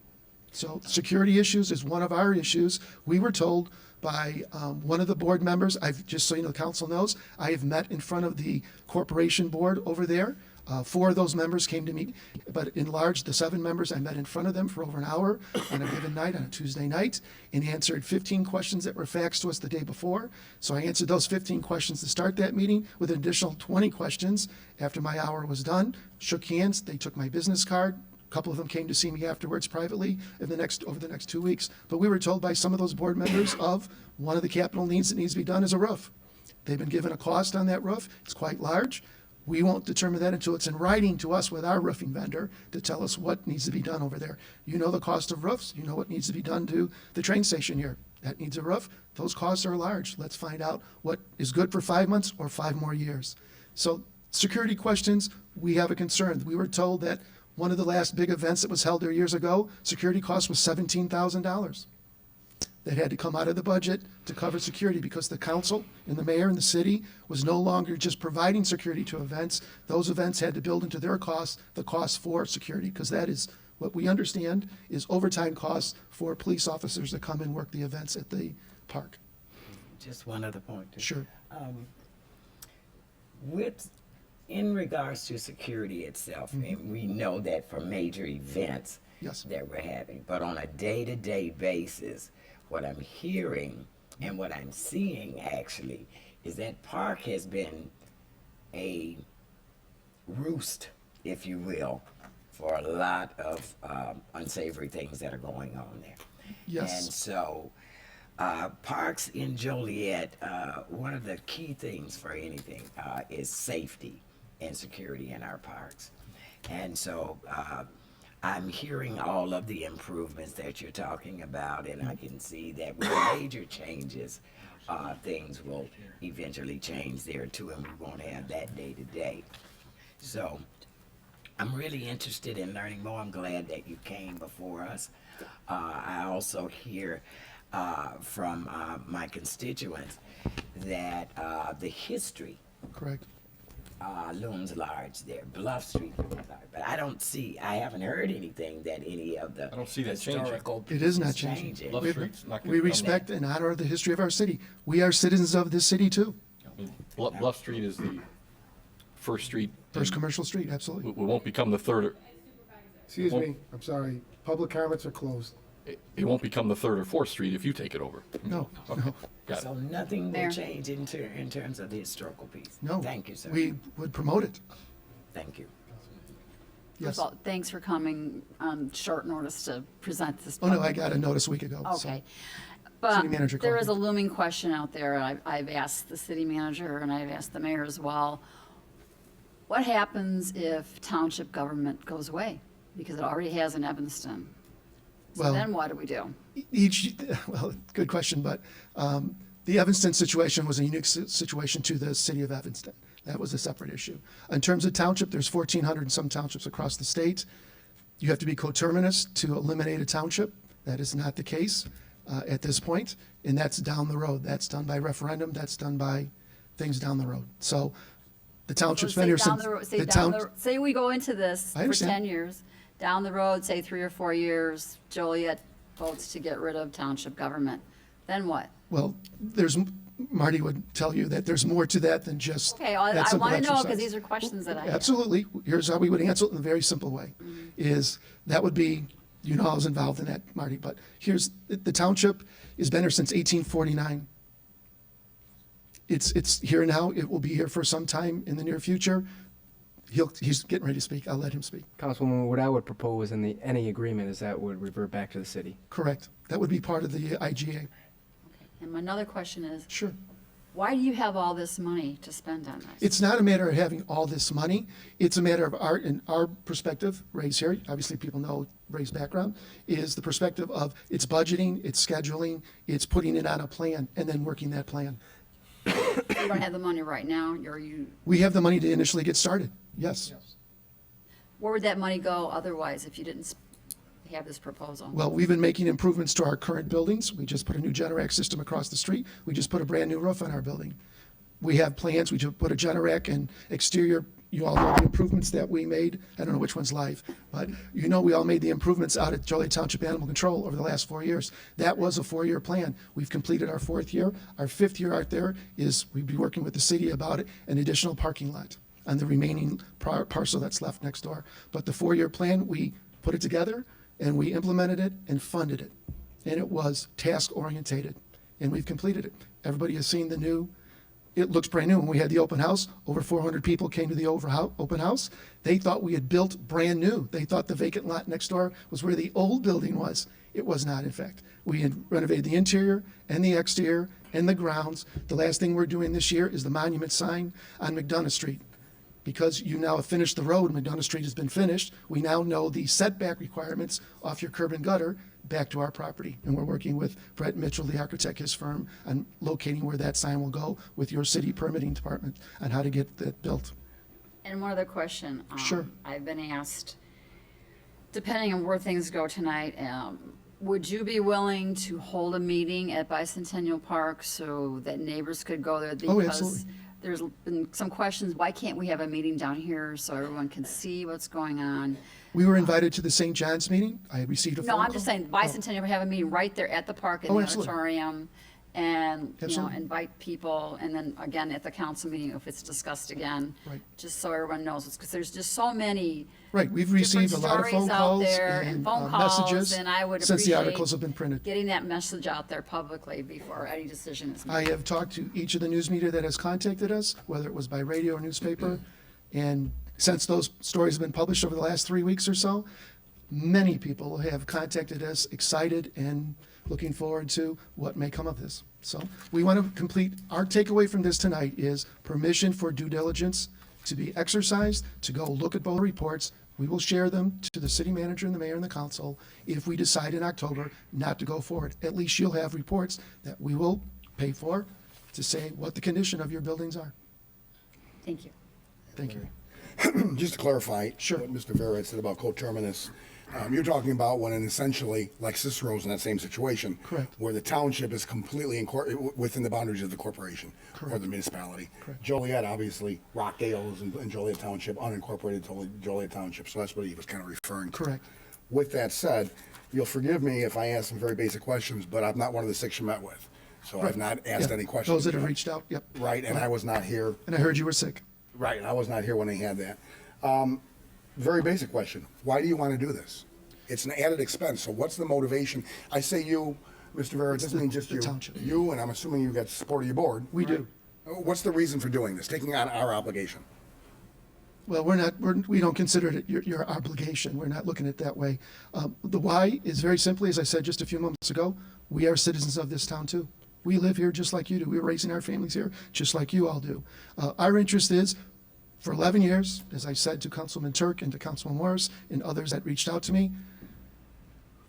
Speaker 14: So security issues is one of our issues. We were told by one of the board members, just so you know, the council knows, I have met in front of the corporation board over there. 4 of those members came to me, but in large, the 7 members, I met in front of them for over an hour on a given night, on a Tuesday night, and answered 15 questions that were faxed to us the day before. So I answered those 15 questions to start that meeting with an additional 20 questions after my hour was done. Shook hands, they took my business card. A couple of them came to see me afterwards privately over the next 2 weeks. But we were told by some of those board members of one of the capital needs that needs to be done is a roof. They've been given a cost on that roof. It's quite large. We won't determine that until it's in writing to us with our roofing vendor to tell us what needs to be done over there. You know the cost of roofs. You know what needs to be done to the train station here. That needs a roof. Those costs are large. Let's find out what is good for 5 months or 5 more years. So security questions, we have a concern. We were told that one of the last big events that was held there years ago, security cost was $17,000. That had to come out of the budget to cover security because the council and the mayor and the city was no longer just providing security to events. Those events had to build into their costs the cost for security, because that is what we understand is overtime costs for police officers that come and work the events at the park.
Speaker 12: Just one other point.
Speaker 14: Sure.
Speaker 12: In regards to security itself, and we know that for major events
Speaker 14: Yes.
Speaker 12: that we're having, but on a day-to-day basis, what I'm hearing and what I'm seeing actually is that park has been a roost, if you will, for a lot of unsavory things that are going on there.
Speaker 14: Yes.
Speaker 12: And so parks in Joliet, one of the key things for anything is safety and security in our parks. And so I'm hearing all of the improvements that you're talking about, and I can see that with major changes, things will eventually change there too, and we won't have that day to day. So I'm really interested in learning more. I'm glad that you came before us. I also hear from my constituents that the history
Speaker 14: Correct.
Speaker 12: looms large there. Bluff Street looms large. But I haven't heard anything that any of the
Speaker 15: I don't see that changing.
Speaker 12: historical
Speaker 14: It is not
Speaker 12: pieces
Speaker 14: changing.
Speaker 15: Bluff Street's not gonna
Speaker 14: We
Speaker 15: become-
Speaker 14: respect and honor the history of our city. We are citizens of this city too.
Speaker 15: I mean, Bluff Street is the first street.
Speaker 14: First commercial street, absolutely.
Speaker 15: We won't become the third,
Speaker 3: Excuse me, I'm sorry. Public comments are closed.
Speaker 15: it won't become the third or fourth street if you take it over.
Speaker 14: No,
Speaker 15: Okay,
Speaker 14: no,
Speaker 15: got
Speaker 12: So
Speaker 15: it.
Speaker 12: nothing
Speaker 7: Mayor.
Speaker 12: will change in terms of the historical piece.
Speaker 14: no.
Speaker 12: Thank you, sir.
Speaker 14: We would promote it.
Speaker 12: Thank you.
Speaker 14: Yes.
Speaker 7: First of all, thanks for coming on short notice to present this.
Speaker 14: Oh, no, I
Speaker 7: public-
Speaker 14: got a notice a week ago. so-
Speaker 7: Okay.
Speaker 14: City
Speaker 7: But
Speaker 14: manager
Speaker 7: there
Speaker 14: called
Speaker 7: is
Speaker 14: me.
Speaker 7: a looming question out there, and I've asked the city manager and I've asked the mayor as well. What happens if township government goes away? Because it already has in Evanston. So
Speaker 14: Well-
Speaker 7: then what do we do?
Speaker 14: Well, good question, but the Evanston situation was a unique situation to the city of Evanston. That was a separate issue. In terms of township, there's 1,400 and some townships across the state. You have to be coterminous to eliminate a township. That is not the case. at this point, and that's down the road. That's done by referendum. That's done by things down the road. So the township's been here since
Speaker 7: Say we go into this
Speaker 14: I
Speaker 7: for
Speaker 14: understand.
Speaker 7: 10 years, down the road, say 3 or 4 years, Joliet votes to get rid of township government. Then what?
Speaker 14: Well, Marty would tell you that there's more to that than just
Speaker 7: Okay,
Speaker 14: that
Speaker 7: I
Speaker 14: simple
Speaker 7: want to know because
Speaker 14: exercise.
Speaker 7: these are questions that I have.
Speaker 14: Absolutely. Here's how we would answer it in a very simple way. Is that would be, you know, I was involved in that, Marty, but here's, the township has been here since 1849. It's here now. It will be here for some time in the near future. He's getting ready to speak. I'll let him speak.
Speaker 6: Councilwoman, what I would propose in any agreement is that would revert back to the city.
Speaker 14: Correct. That would be part of the IGA.
Speaker 7: And my another question is,
Speaker 14: Sure.
Speaker 7: why do you have all this money to spend on this?
Speaker 14: It's not a matter of having all this money. It's a matter of our perspective, Ray's here, obviously people know Ray's background, is the perspective of it's budgeting, it's scheduling, it's putting it on a plan, and then working that plan.
Speaker 7: You don't have the money right now, you,
Speaker 14: We have the money to initially get started, yes.
Speaker 7: where would that money go otherwise if you didn't have this proposal?
Speaker 14: Well, we've been making improvements to our current buildings. We just put a new Generac system across the street. We just put a brand new roof on our building. We have plans. We just put a Generac and exterior. You all know the improvements that we made. I don't know which one's live, but you know we all made the improvements out at Joliet Township Animal Control over the last 4 years. That was a 4-year plan. We've completed our 4th year. Our 5th year out there is we'd be working with the city about it, an additional parking lot on the remaining parcel that's left next door. But the 4-year plan, we put it together and we implemented it and funded it. And it was task orientated, and we've completed it. Everybody has seen the new. It looks brand new. When we had the open house, over 400 people came to the open house. They thought we had built brand new. They thought the vacant lot next door was where the old building was. It was not, in fact. We had renovated the interior and the exterior and the grounds. The last thing we're doing this year is the monument sign on McDonough Street. Because you now have finished the road, McDonough Street has been finished, we now know the setback requirements off your curb and gutter back to our property. And we're working with Brett Mitchell, the architect, his firm, on locating where that sign will go with your city permitting department on how to get that built.
Speaker 7: And one other question.
Speaker 14: Sure.
Speaker 7: I've been asked, depending on where things go tonight, would you be willing to hold a meeting at Bicentennial Park so that neighbors could go there?
Speaker 14: Oh,
Speaker 7: Because
Speaker 14: absolutely.
Speaker 7: there's been some questions, why can't we have a meeting down here so everyone can see what's going on?
Speaker 14: We were invited to the St. John's meeting. I had received a phone
Speaker 7: No,
Speaker 14: call.
Speaker 7: I'm just saying Bicentennial, we have a meeting right there at the park in
Speaker 14: Oh,
Speaker 7: the
Speaker 14: absolutely.
Speaker 7: auditorium. And,
Speaker 14: Absolutely.
Speaker 7: invite people, and then again at the council meeting if it's discussed again.
Speaker 14: Right.
Speaker 7: Just so everyone knows, because there's just so many
Speaker 14: Right, we've
Speaker 7: different
Speaker 14: received a lot of phone
Speaker 7: stories out
Speaker 14: calls
Speaker 7: there
Speaker 14: and
Speaker 7: phone calls,
Speaker 14: messages
Speaker 7: and I would
Speaker 14: since the
Speaker 7: appreciate
Speaker 14: articles have been printed.
Speaker 7: getting that message out there publicly before any decision is
Speaker 14: I
Speaker 7: made.
Speaker 14: have talked to each of the news media that has contacted us, whether it was by radio or newspaper, and since those stories have been published over the last 3 weeks or so, many people have contacted us excited and looking forward to what may come of this. So we want to complete, our takeaway from this tonight is permission for due diligence to be exercised, to go look at both reports. We will share them to the city manager and the mayor and the council if we decide in October not to go forward. At least you'll have reports that we will pay for to say what the condition of your buildings are.
Speaker 7: Thank you.
Speaker 14: Thank you.
Speaker 5: Just to clarify
Speaker 14: Sure.
Speaker 5: what Mr. Vera had said about coterminous, you're talking about when essentially, like Cicero's in that same situation.
Speaker 14: Correct.
Speaker 5: Where the township is completely within the boundaries of the corporation or
Speaker 14: Correct.
Speaker 5: the municipality.
Speaker 14: Correct.
Speaker 5: Joliet, obviously, Rockdale is in Joliet Township, unincorporated Joliet Township, so that's what he was kind of referring to.
Speaker 14: Correct.
Speaker 5: With that said, you'll forgive me if I ask some very basic questions, but I'm not one of the 6 you met with. So I've not asked
Speaker 14: Yeah,
Speaker 5: any questions.
Speaker 14: those that have reached out, yep.
Speaker 5: Right, and I was not here.
Speaker 14: And I heard you were sick.
Speaker 5: Right, and I was not here when they had that. Very basic question. Why do you want to do this? It's an added expense, so what's the motivation? I say you, Mr. Vera, it doesn't mean just
Speaker 14: the
Speaker 5: you.
Speaker 14: township.
Speaker 5: You, and I'm assuming you got support of your board.
Speaker 14: We do.
Speaker 5: What's the reason for doing this, taking on our obligation?
Speaker 14: Well, we don't consider it your obligation. We're not looking at it that way. The why is very simply, as I said just a few moments ago, we are citizens of this town too. We live here just like you do. We're raising our families here just like you all do. Our interest is, for 11 years, as I said to Councilman Turk and to Councilman Morris and others that reached out to me,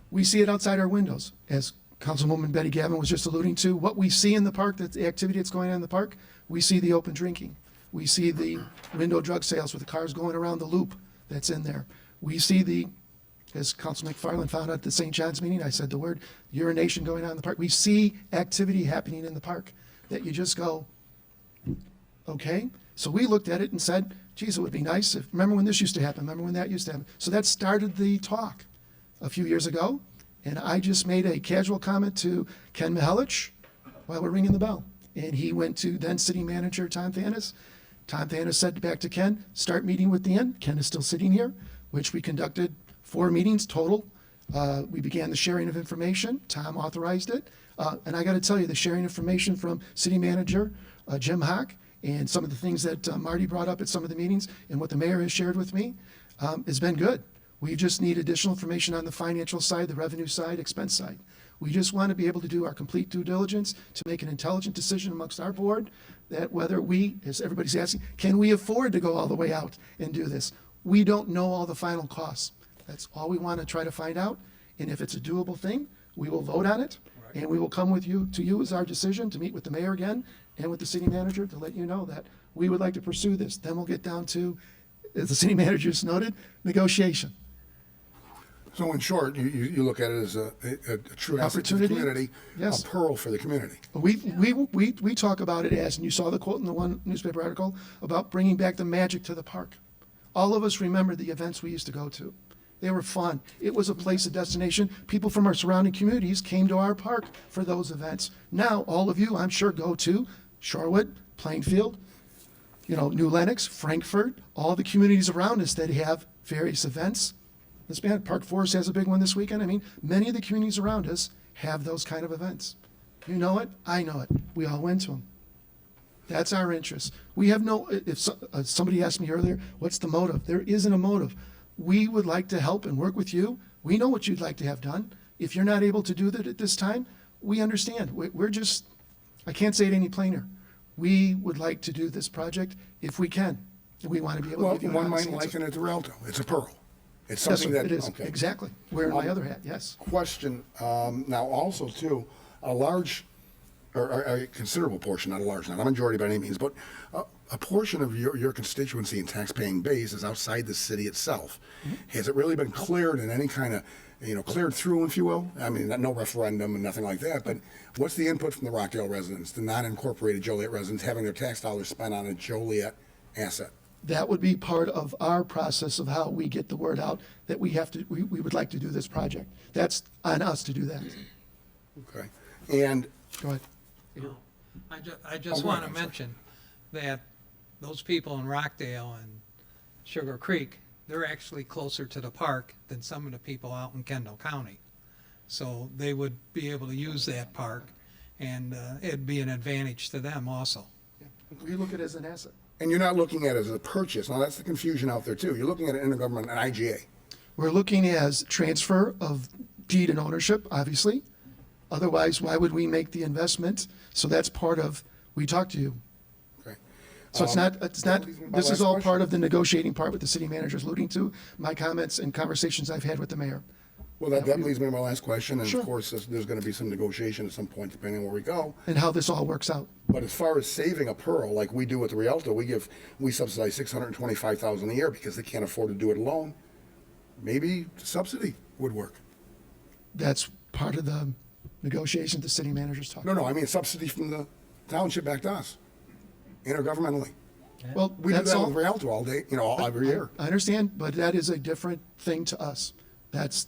Speaker 14: we see it outside our windows. As Councilwoman Betty Gavin was just alluding to, what we see in the park, the activity that's going on in the park, we see the open drinking. We see the window drug sales with the cars going around the loop that's in there. We see the As Councilman McFarland found out at the St. John's meeting, I said the word urination going on in the park. We see activity happening in the park that you just go, okay? So we looked at it and said, geez, it would be nice if, remember when this used to happen? Remember when that used to happen? So that started the talk a few years ago. And I just made a casual comment to Ken Mihelich while we're ringing the bell. And he went to then city manager Tom Thanis. Tom Thanis said back to Ken, start meeting with Dan. Ken is still sitting here, which we conducted 4 meetings total. We began the sharing of information. Tom authorized it. And I got to tell you, the sharing information from city manager Jim Hock and some of the things that Marty brought up at some of the meetings and what the mayor has shared with me has been good. We just need additional information on the financial side, the revenue side, expense side. We just want to be able to do our complete due diligence to make an intelligent decision amongst our board that whether we, as everybody's asking, can we afford to go all the way out and do this? We don't know all the final costs. That's all we want to try to find out. And if it's a doable thing, we will vote on it. And we will come with you to you as our decision to meet with the mayor again and with the city manager to let you know that we would like to pursue this. Then we'll get down to, as the city manager just noted, negotiation.
Speaker 5: So in short, you look at it as a true asset to the
Speaker 14: Opportunity?
Speaker 5: community,
Speaker 14: Yes.
Speaker 5: a pearl for the community.
Speaker 14: We talk about it as, and you saw the quote in the one newspaper article, about bringing back the magic to the park. All of us remember the events we used to go to. They were fun. It was a place, a destination. People from our surrounding communities came to our park for those events. Now, all of you, I'm sure, go to Shorewood, Plainfield, New Lenox, Frankfurt, all the communities around us that have various events. This band, Park Forest has a big one this weekend. I mean, many of the communities around us have those kind of events. You know it, I know it. We all went to them. That's our interest. We have no, if somebody asked me earlier, what's the motive? There isn't a motive. We would like to help and work with you. We know what you'd like to have done. If you're not able to do that at this time, we understand. We're just, I can't say it any plainer. We would like to do this project if we can. And we want to be able to give you an
Speaker 5: One
Speaker 14: honest
Speaker 5: might
Speaker 14: answer.
Speaker 5: liken it to Rialto. It's a pearl. It's
Speaker 14: Yes,
Speaker 5: something
Speaker 14: sir,
Speaker 5: that,
Speaker 14: it is.
Speaker 5: okay.
Speaker 14: Exactly. Wearing my other hat, yes.
Speaker 5: Question, now also too, a large, or a considerable portion, not a large, not a majority by any means, but a portion of your constituency and tax-paying base is outside the city itself. Has it really been cleared in any kind of, cleared through, if you will? I mean, no referendum and nothing like that, but what's the input from the Rockdale residents, the non-incorporated Joliet residents, having their tax dollars spent on a Joliet asset?
Speaker 14: That would be part of our process of how we get the word out that we would like to do this project. That's on us to do that.
Speaker 5: Okay. And
Speaker 14: Go ahead.
Speaker 16: I just want to mention that those people in Rockdale and Sugar Creek, they're actually closer to the park than some of the people out in Kendall County. So they would be able to use that park, and it'd be an advantage to them also.
Speaker 14: We look at it as an asset.
Speaker 5: And you're not looking at it as a purchase. Now, that's the confusion out there, too. You're looking at an intergovernment, an IGA.
Speaker 14: We're looking as transfer of deed and ownership, obviously. Otherwise, why would we make the investment? So that's part of, we talk to you.
Speaker 5: Okay.
Speaker 14: So it's not,
Speaker 5: my
Speaker 14: this is
Speaker 5: last
Speaker 14: all
Speaker 5: question.
Speaker 14: part of the negotiating part with the city manager is alluding to, my comments and conversations I've had with the mayor.
Speaker 5: Well, that leads me to my last question, and
Speaker 14: Sure.
Speaker 5: of course, there's going to be some negotiation at some point, depending on where we go.
Speaker 14: And how this all works out.
Speaker 5: But as far as saving a pearl, like we do with the Rialto, we subsidize $625,000 a year because they can't afford to do it alone. Maybe subsidy would work.
Speaker 14: That's part of the negotiation the city manager's talking.
Speaker 5: No, I mean subsidy from the township back to us, intergovernmentally.
Speaker 14: Well,
Speaker 5: We do
Speaker 14: that's
Speaker 5: that
Speaker 14: all.
Speaker 5: with Rialto all day, every year.
Speaker 14: I understand, but that is a different thing to us. That's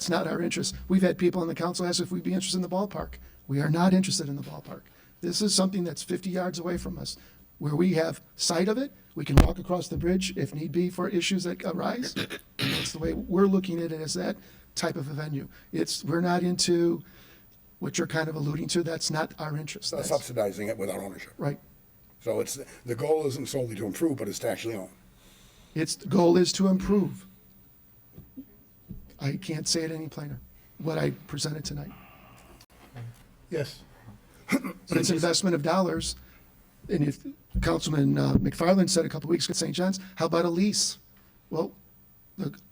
Speaker 14: not our interest. We've had people on the council ask if we'd be interested in the ballpark. We are not interested in the ballpark. This is something that's 50 yards away from us, where we have sight of it. We can walk across the bridge if need be for issues that arise. That's the way we're looking at it, as that type of a venue. We're not into what you're kind of alluding to. That's not our interest. That's-
Speaker 5: Subsidizing it without ownership.
Speaker 14: Right.
Speaker 5: So the goal isn't solely to improve, but it's to actually own.
Speaker 14: The goal is to improve. I can't say it any plainer, what I presented tonight.
Speaker 5: Yes.
Speaker 14: So it's an investment of dollars. And if Councilman McFarland said a couple weeks ago at St. John's, how about a lease? Well,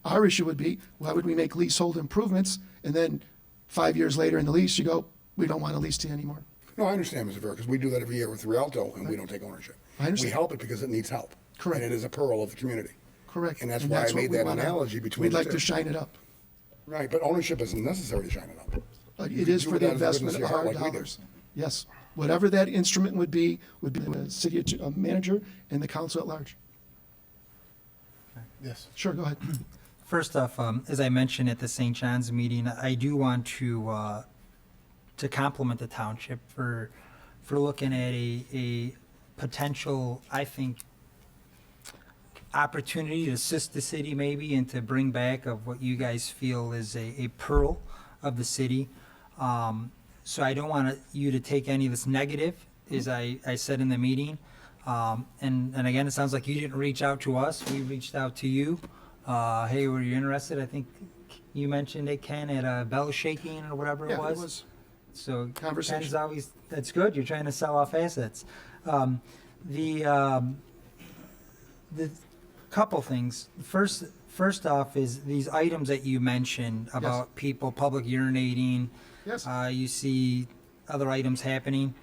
Speaker 14: our issue would be, why would we make leasehold improvements and then 5 years later in the lease, you go, we don't want to lease to you anymore?
Speaker 5: No, I understand, Mr. Fair, because we do that every year with Rialto, and we don't take ownership.
Speaker 14: I understand.
Speaker 5: We help it because it needs help.
Speaker 14: Correct.
Speaker 5: And it is a pearl of the community.
Speaker 14: Correct.
Speaker 5: And that's
Speaker 14: And
Speaker 5: why I
Speaker 14: what
Speaker 5: made
Speaker 14: we
Speaker 5: that
Speaker 14: wanna-
Speaker 5: analogy between
Speaker 14: We'd
Speaker 5: the
Speaker 14: like
Speaker 5: two.
Speaker 14: to shine it up.
Speaker 5: Right, but ownership isn't necessary to shine it up.
Speaker 14: But
Speaker 5: You
Speaker 14: it
Speaker 5: can
Speaker 14: is
Speaker 5: do
Speaker 14: for
Speaker 5: it
Speaker 14: the
Speaker 5: out of the goodness
Speaker 14: investment
Speaker 5: of
Speaker 14: of
Speaker 5: your
Speaker 14: our
Speaker 5: heart like we do.
Speaker 14: dollars. Yes. Whatever that instrument would be the city manager and the council at large.
Speaker 3: Yes.
Speaker 14: Sure, go ahead.
Speaker 1: First off, as I mentioned at the St. John's meeting, I do want to compliment the township for looking at a potential, I think, opportunity to assist the city maybe and to bring back of what you guys feel is a pearl of the city. So I don't want you to take any of this negative, as I said in the meeting. And again, it sounds like you didn't reach out to us. We reached out to you. Hey, were you interested? I think you mentioned it, Ken, at a bell shaking or whatever it
Speaker 14: Yeah,
Speaker 1: was.
Speaker 14: it was
Speaker 1: So
Speaker 14: conversation.
Speaker 1: Ken's always, that's good. You're trying to sell off assets. The couple things. First off is these items that you mentioned about people, public urinating.
Speaker 14: Yes.
Speaker 1: You see other items happening.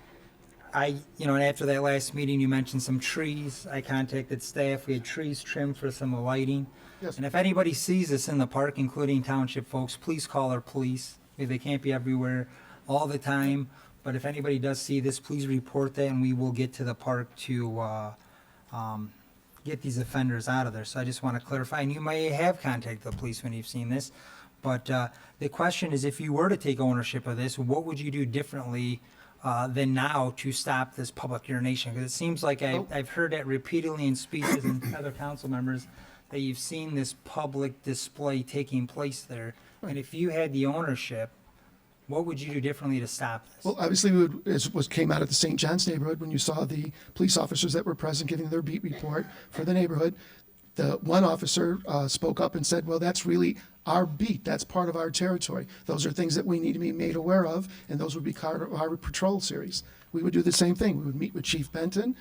Speaker 1: And after that last meeting, you mentioned some trees. I contacted staff. We had trees trimmed for some lighting.
Speaker 14: Yes.
Speaker 1: And if anybody sees this in the park, including township folks, please call our police. They can't be everywhere all the time. But if anybody does see this, please report that, and we will get to the park to get these offenders out of there. So I just want to clarify, and you may have contacted the police when you've seen this. But the question is, if you were to take ownership of this, what would you do differently than now to stop this public urination? Because it seems like I've heard that repeatedly in speeches and other council members that you've seen this public display taking place there. And if you had the ownership, what would you do differently to stop this?
Speaker 14: Well, obviously, we would, as was came out of the St. John's neighborhood, when you saw the police officers that were present giving their beat report for the neighborhood, the one officer spoke up and said, well, that's really our beat. That's part of our territory. Those are things that we need to be made aware of, and those would be part of our patrol series. We would do the same thing. We would meet with Chief Benton.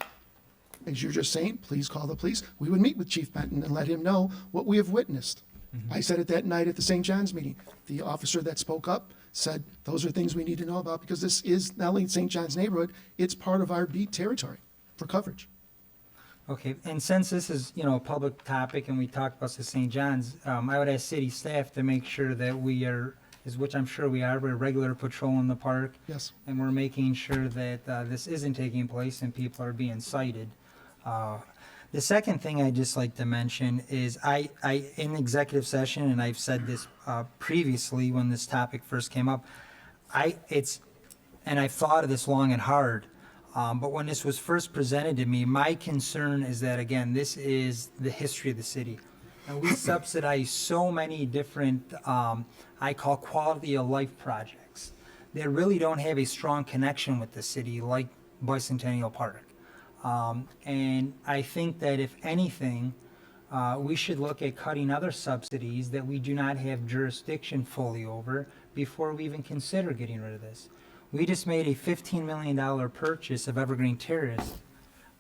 Speaker 14: As you're just saying, please call the police. We would meet with Chief Benton and let him know what we have witnessed. I said it that night at the St. John's meeting. The officer that spoke up said, those are things we need to know about because this is not only St. John's neighborhood, it's part of our beat territory for coverage.
Speaker 1: Okay, and since this is, a public topic and we talked about the St. John's, I would ask city staff to make sure that we are, which I'm sure we are, we're regular patrol in the park.
Speaker 14: Yes.
Speaker 1: And we're making sure that this isn't taking place and people are being cited. The second thing I'd just like to mention is I in executive session, and I've said this previously when this topic first came up, and I've thought of this long and hard, but when this was first presented to me, my concern is that, again, this is the history of the city. And we subsidize so many different, I call quality of life projects that really don't have a strong connection with the city, like Bicentennial Park. And I think that if anything, we should look at cutting other subsidies that we do not have jurisdiction fully over before we even consider getting rid of this. We just made a $15 million purchase of Evergreen Terrace,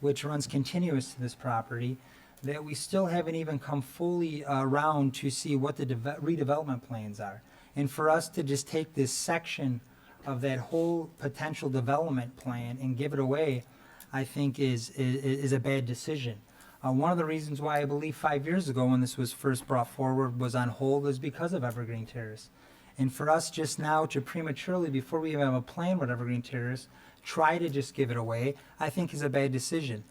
Speaker 1: which runs continuous to this property, that we still haven't even come fully around to see what the redevelopment plans are. And for us to just take this section of that whole potential development plan and give it away, I think is a bad decision. One of the reasons why I believe 5 years ago when this was first brought forward was on hold is because of Evergreen Terrace. And for us just now to prematurely, before we even have a plan with Evergreen Terrace, try to just give it away, I think is a bad decision.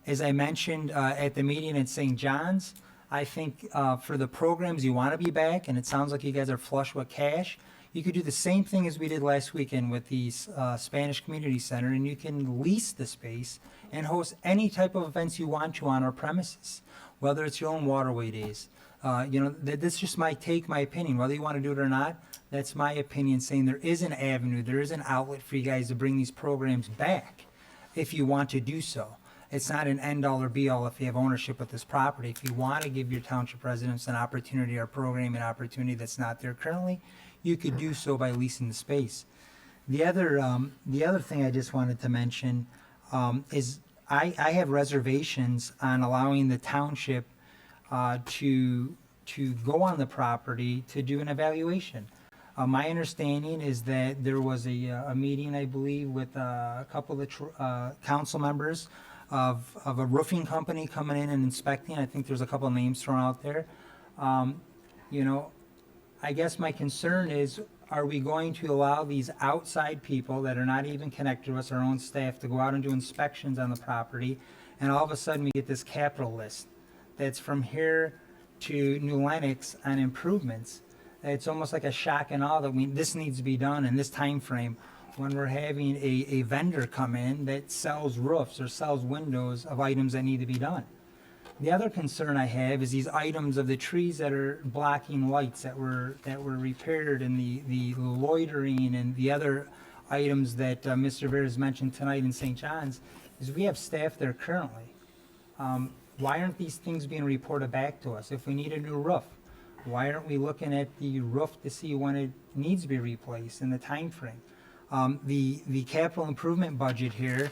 Speaker 1: As I mentioned at the meeting at St. John's, I think for the programs you want to be back, and it sounds like you guys are flush with cash, you could do the same thing as we did last weekend with the Spanish Community Center, and you can lease the space and host any type of events you want to on our premises, whether it's your own waterway days. That's just my opinion. Whether you want to do it or not, that's my opinion, saying there is an avenue, there is an outlet for you guys to bring these programs back if you want to do so. It's not an end-all or be-all if you have ownership of this property. If you want to give your township residents an opportunity or programming opportunity that's not there currently, you could do so by leasing the space. The other thing I just wanted to mention is I have reservations on allowing the township to go on the property to do an evaluation. My understanding is that there was a meeting, I believe, with a couple of council members of a roofing company coming in and inspecting. I think there's a couple names thrown out there. You know, I guess my concern is, are we going to allow these outside people that are not even connected to us, our own staff, to go out and do inspections on the property, and all of a sudden we get this capital list that's from here to New Lenox on improvements? It's almost like a shock and awe that this needs to be done in this time frame, when we're having a vendor come in that sells roofs or sells windows of items that need to be done. The other concern I have is these items of the trees that are blocking lights that were repaired, and the loitering and the other items that Mr. Veers mentioned tonight in St. John's. Is we have staff there currently. Why aren't these things being reported back to us? If we need a new roof, why aren't we looking at the roof to see when it needs to be replaced in the time frame? The capital improvement budget here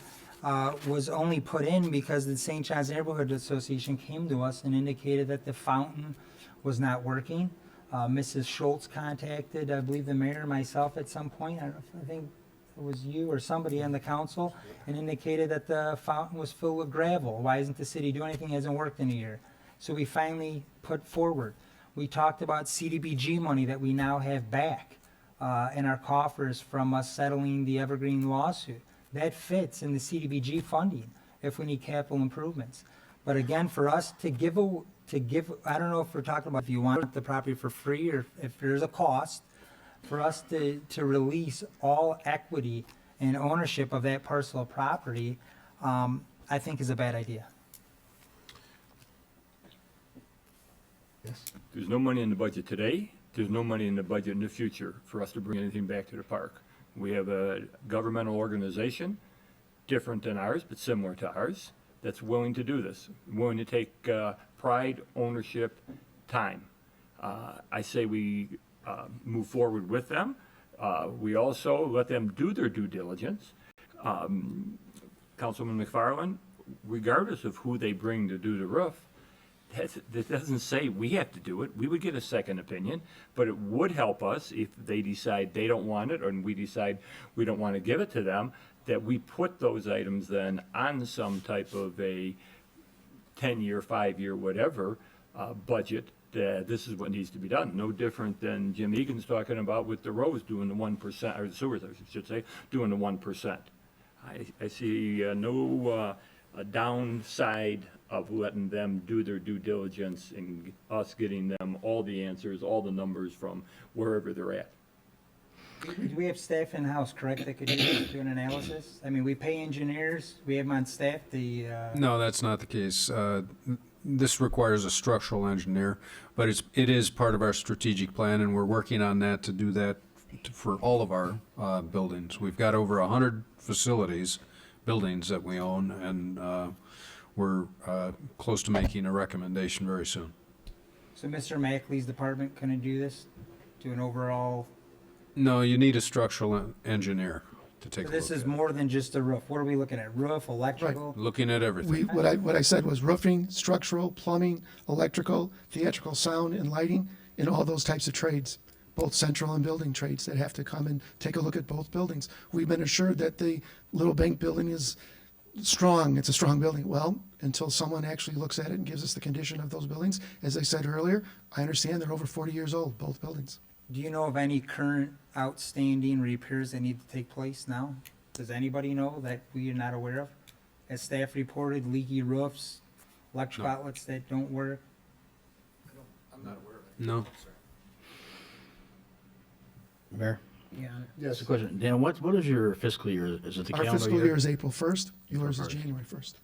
Speaker 1: was only put in because the St. John's Neighborhood Association came to us and indicated that the fountain was not working. Mrs. Schultz contacted, I believe, the mayor and myself at some point. I think it was you or somebody on the council, and indicated that the fountain was filled with gravel. Why isn't the city doing anything? It hasn't worked in a year. So we finally put forward. We talked about CDBG money that we now have back in our coffers from us settling the Evergreen lawsuit. That fits in the CDBG funding if we need capital improvements. But again, for us to give, I don't know if we're talking about if you want the property for free or if there's a cost, for us to release all equity and ownership of that parcel of property, I think is a bad idea.
Speaker 3: Yes.
Speaker 15: There's no money in the budget today. There's no money in the budget in the future for us to bring anything back to the park. We have a governmental organization, different than ours, but similar to ours, that's willing to do this, willing to take pride, ownership, time. I say we move forward with them. We also let them do their due diligence. Councilman McFarland, regardless of who they bring to do the roof, that doesn't say we have to do it. We would get a second opinion, but it would help us if they decide they don't want it, or we decide we don't want to give it to them, that we put those items then on some type of a 10-year, 5-year, whatever budget, that this is what needs to be done. No different than Jim Egan's talking about with the roads doing the 1%, or the sewers, I should say, doing the 1%. I see no downside of letting them do their due diligence and us getting them all the answers, all the numbers from wherever they're at.
Speaker 1: Do we have staff in-house, correct, that could do an analysis? I mean, we pay engineers, we have them on staff,
Speaker 4: No, that's not the case. This requires a structural engineer, but it is part of our strategic plan, and we're working on that to do that for all of our buildings. We've got over 100 buildings that we own, and we're close to making a recommendation very soon.
Speaker 1: So Mr. Mackley's department couldn't do this? Do an overall?
Speaker 4: No, you need a structural engineer to take a look
Speaker 1: This is
Speaker 4: at.
Speaker 1: more than just a roof. What are we looking at? Roof, electrical?
Speaker 4: Looking at everything.
Speaker 14: What I said was roofing, structural, plumbing, electrical, theatrical sound and lighting, and all those types of trades, both central and building trades that have to come and take a look at both buildings. We've been assured that the Little Bank building is strong, it's a strong building. Well, until someone actually looks at it and gives us the condition of those buildings, as I said earlier, I understand they're over 40 years old, both buildings.
Speaker 1: Do you know of any current outstanding repairs that need to take place now? Does anybody know that we are not aware of? Has staff reported leaky roofs, electrical outlets that don't work?
Speaker 4: I'm not aware of it. No.
Speaker 9: Mayor?
Speaker 2: Yeah.
Speaker 14: Yes.
Speaker 9: Just a question. Dan, what is your fiscal year? Is it the
Speaker 14: Our
Speaker 9: calendar
Speaker 14: fiscal year is April 1st, yours is
Speaker 9: April 1st.
Speaker 14: January 1st.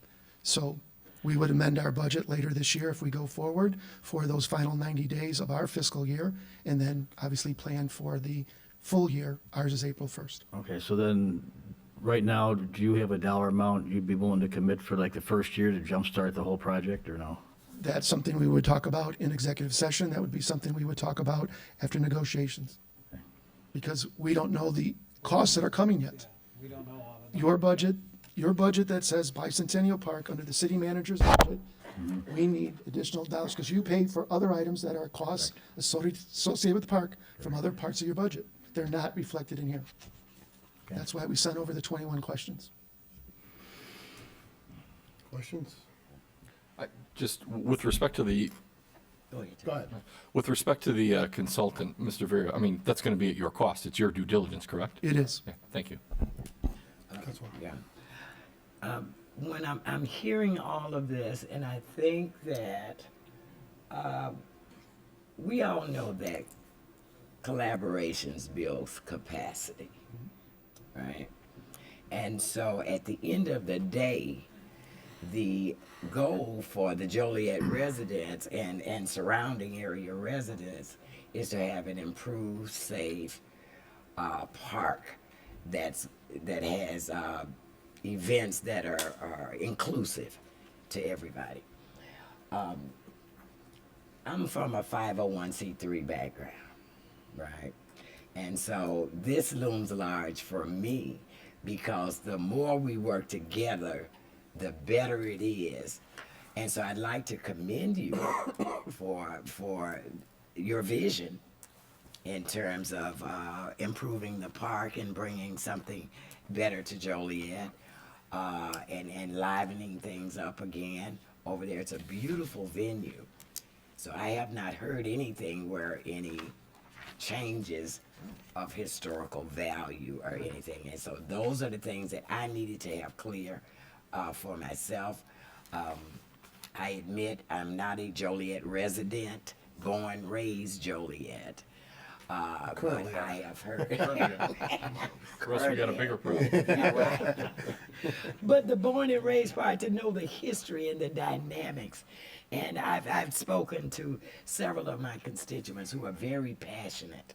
Speaker 14: So we would amend our budget later this year if we go forward for those final 90 days of our fiscal year, and then obviously plan for the full year. Ours is April 1st.
Speaker 9: Okay, so then, right now, do you have a dollar amount you'd be willing to commit for like the first year to jumpstart the whole project, or no?
Speaker 14: That's something we would talk about in executive session. That would be something we would talk about after negotiations. Because we don't know the costs that are coming yet.
Speaker 16: We don't know all of
Speaker 14: Your budget that says Bicentennial Park under the city manager's budget, we need additional dollars because you pay for other items that are costs associated with the park from other parts of your budget. They're not reflected in here. That's why we sent over the 21 questions.
Speaker 3: Questions?
Speaker 17: Just with respect to the,
Speaker 12: Go ahead.
Speaker 3: Go ahead.
Speaker 17: with respect to the consultant, Mr. Vera, I mean, that's going to be at your cost. It's your due diligence, correct?
Speaker 14: It is.
Speaker 17: Okay, thank you.
Speaker 12: Yeah. When I'm hearing all of this, and I think that we all know that collaborations builds capacity, right? And so at the end of the day, the goal for the Joliet residents and surrounding area residents is to have an improved, safe park that has events that are inclusive to everybody. I'm from a 501c3 background, right? And so this looms large for me because the more we work together, the better it is. And so I'd like to commend you for your vision in terms of improving the park and bringing something better to Joliet and livening things up again over there. It's a beautiful venue. So I have not heard anything where any changes of historical value or anything. And so those are the things that I needed to have clear for myself. I admit I'm not a Joliet resident, born, raised Joliet. But I have heard.
Speaker 17: For us, we got a bigger problem.
Speaker 12: Yeah, right. But the born and raised part, to know the history and the dynamics. And I've spoken to several of my constituents who are very passionate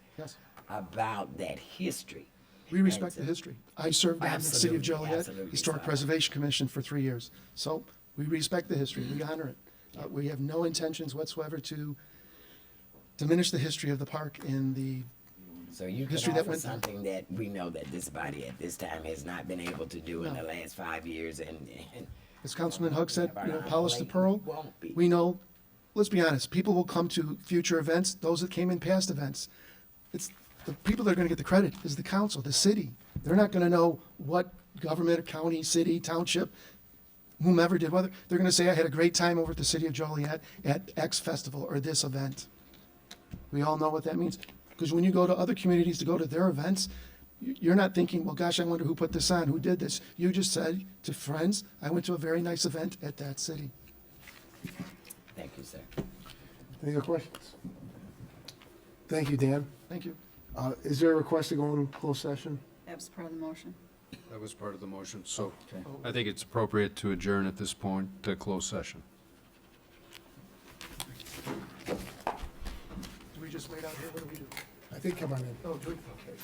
Speaker 12: about that history.
Speaker 14: We respect the history. I served on the City of
Speaker 12: Absolutely,
Speaker 14: Joliet
Speaker 12: absolutely,
Speaker 14: Historic
Speaker 12: so.
Speaker 14: Preservation Commission for 3 years. So we respect the history. We honor it. We have no intentions whatsoever to diminish the history of the park and the
Speaker 12: So you can
Speaker 14: history that
Speaker 12: offer
Speaker 14: went through.
Speaker 12: something that we know that this body at this time has not been able to do in
Speaker 14: No.
Speaker 12: the last 5 years, and
Speaker 14: As Councilman Hug said,
Speaker 12: Our
Speaker 14: polish the
Speaker 12: plate
Speaker 14: pearl.
Speaker 12: won't be.
Speaker 14: We know, let's be honest, people will come to future events, those that came in past events. It's the people that are going to get the credit is the council, the city. They're not going to know what government, county, city, township, whomever did whether. They're going to say, I had a great time over at the City of Joliet at X festival or this event. We all know what that means. Because when you go to other communities to go to their events, you're not thinking, well, gosh, I wonder who put this on, who did this. You just said to friends, I went to a very nice event at that city.
Speaker 12: thank you, sir.
Speaker 3: Any other questions? Thank you, Dan.
Speaker 14: Thank you.
Speaker 3: Is there a request to go in closed session?
Speaker 7: That was part of the motion.
Speaker 4: That was part of the motion, so I think it's appropriate to adjourn at this point to close session.
Speaker 14: Do we just wait out here? What do we do?
Speaker 3: I think come on in.
Speaker 14: Oh, do we? Okay.